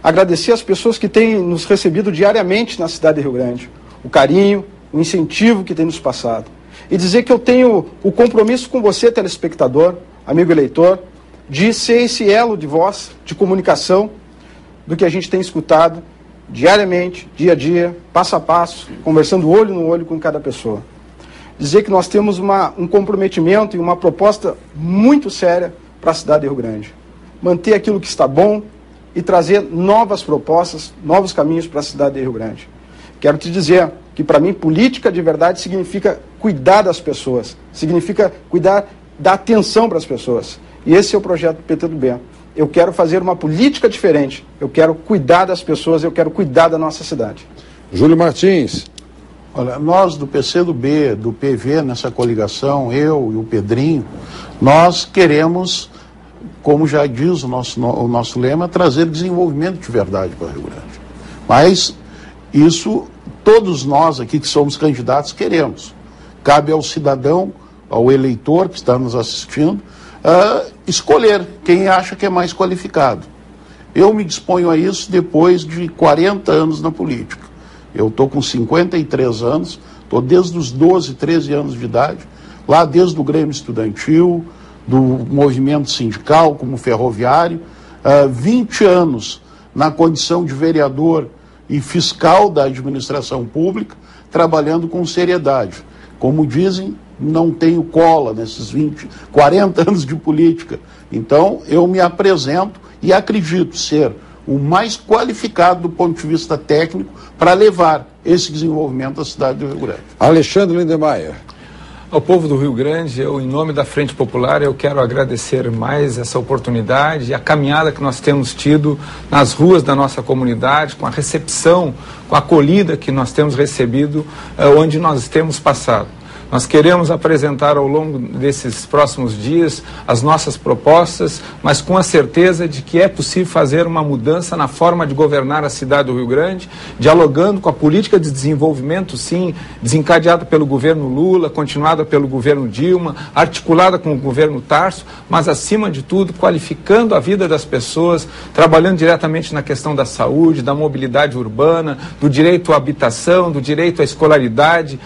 Agradecer as pessoas que têm nos recebido diariamente na cidade de Rio Grande, o carinho, o incentivo que tem nos passado. E dizer que eu tenho o compromisso com você, telespectador, amigo eleitor, de ser esse elo de voz, de comunicação, do que a gente tem escutado diariamente, dia a dia, passo a passo, conversando olho no olho com cada pessoa. Dizer que nós temos um comprometimento e uma proposta muito séria para a cidade de Rio Grande. Manter aquilo que está bom e trazer novas propostas, novos caminhos para a cidade de Rio Grande. Quero te dizer que, para mim, política de verdade significa cuidar das pessoas, significa cuidar da atenção para as pessoas. E esse é o projeto do PTdoB. Eu quero fazer uma política diferente, eu quero cuidar das pessoas, eu quero cuidar da nossa cidade. Júlio Martins. Olha, nós do PCdoB, do PV, nessa coligação, eu e o Pedrinho, nós queremos, como já diz o nosso lema, trazer desenvolvimento de verdade para o Rio Grande. Mas isso todos nós aqui que somos candidatos queremos. Cabe ao cidadão, ao eleitor que está nos assistindo, escolher quem acha que é mais qualificado. Eu me disponho a isso depois de 40 anos na política. Eu estou com 53 anos, estou desde os 12, 13 anos de idade, lá desde o Grêmio Estudantil, do movimento sindical, como ferroviário, 20 anos na condição de vereador e fiscal da administração pública, trabalhando com seriedade. Como dizem, não tenho cola nesses 40 anos de política. Então, eu me apresento e acredito ser o mais qualificado do ponto de vista técnico para levar esse desenvolvimento à cidade do Rio Grande. Alexandre Lindemeyer. Ao povo do Rio Grande, em nome da Frente Popular, eu quero agradecer mais essa oportunidade e a caminhada que nós temos tido nas ruas da nossa comunidade, com a recepção, com a acolhida que nós temos recebido, onde nós temos passado. Nós queremos apresentar ao longo desses próximos dias as nossas propostas, mas com a certeza de que é possível fazer uma mudança na forma de governar a cidade do Rio Grande, dialogando com a política de desenvolvimento, sim, desencadeada pelo governo Lula, continuada pelo governo Dilma, articulada com o governo Tarso, mas acima de tudo qualificando a vida das pessoas, trabalhando diretamente na questão da saúde, da mobilidade urbana, do direito à habitação, do direito à escolaridade,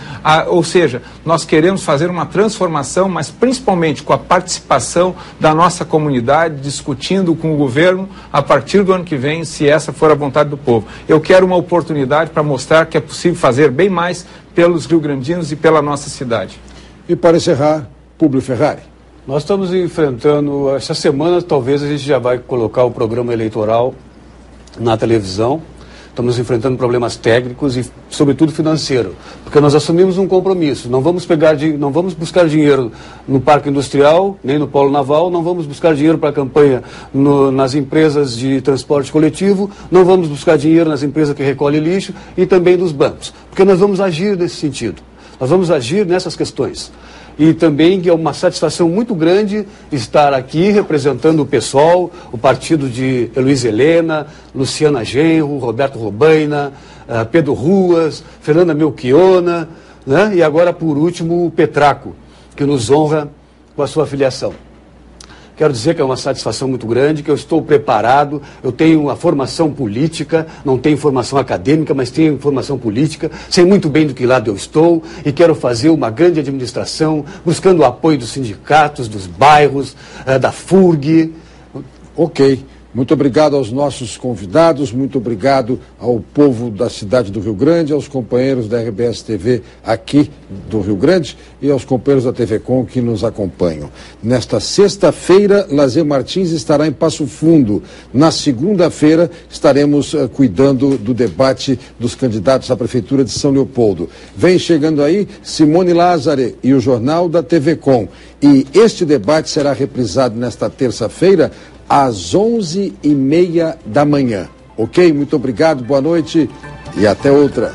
ou seja, nós queremos fazer uma transformação, mas principalmente com a participação da nossa comunidade, discutindo com o governo a partir do ano que vem, se essa for a vontade do povo. Eu quero uma oportunidade para mostrar que é possível fazer bem mais pelos rio-grandinos e pela nossa cidade. E para encerrar, Públio Ferrari. Nós estamos enfrentando, essa semana talvez a gente já vai colocar o programa eleitoral na televisão. Estamos enfrentando problemas técnicos e, sobretudo, financeiro, porque nós assumimos um compromisso. Não vamos buscar dinheiro no Parque Industrial, nem no Polo Naval, não vamos buscar dinheiro para a campanha nas empresas de transporte coletivo, não vamos buscar dinheiro nas empresas que recolhem lixo e também nos bancos, porque nós vamos agir nesse sentido. Nós vamos agir nessas questões. E também é uma satisfação muito grande estar aqui representando o PSOL, o partido de Luiz Helena, Luciana Genro, Roberto Robaina, Pedro Ruas, Fernanda Melchiona, né? E agora, por último, o Petraco, que nos honra com a sua filiação. Quero dizer que é uma satisfação muito grande, que eu estou preparado, eu tenho uma formação política, não tenho formação acadêmica, mas tenho formação política, sei muito bem do que lado eu estou e quero fazer uma grande administração, buscando o apoio dos sindicatos, dos bairros, da FURG. Ok. Muito obrigado aos nossos convidados, muito obrigado ao povo da cidade do Rio Grande, aos companheiros da RBS TV aqui do Rio Grande e aos companheiros da TV Com que nos acompanham. Nesta sexta-feira, Lazer Martins estará em Passo Fundo. Na segunda-feira, estaremos cuidando do debate dos candidatos à Prefeitura de São Leopoldo. Vem chegando aí Simone Lázari e o Jornal da TV Com. E este debate será reprisado nesta terça-feira, às 11h30 da manhã. Ok? Muito obrigado, boa noite e até outra.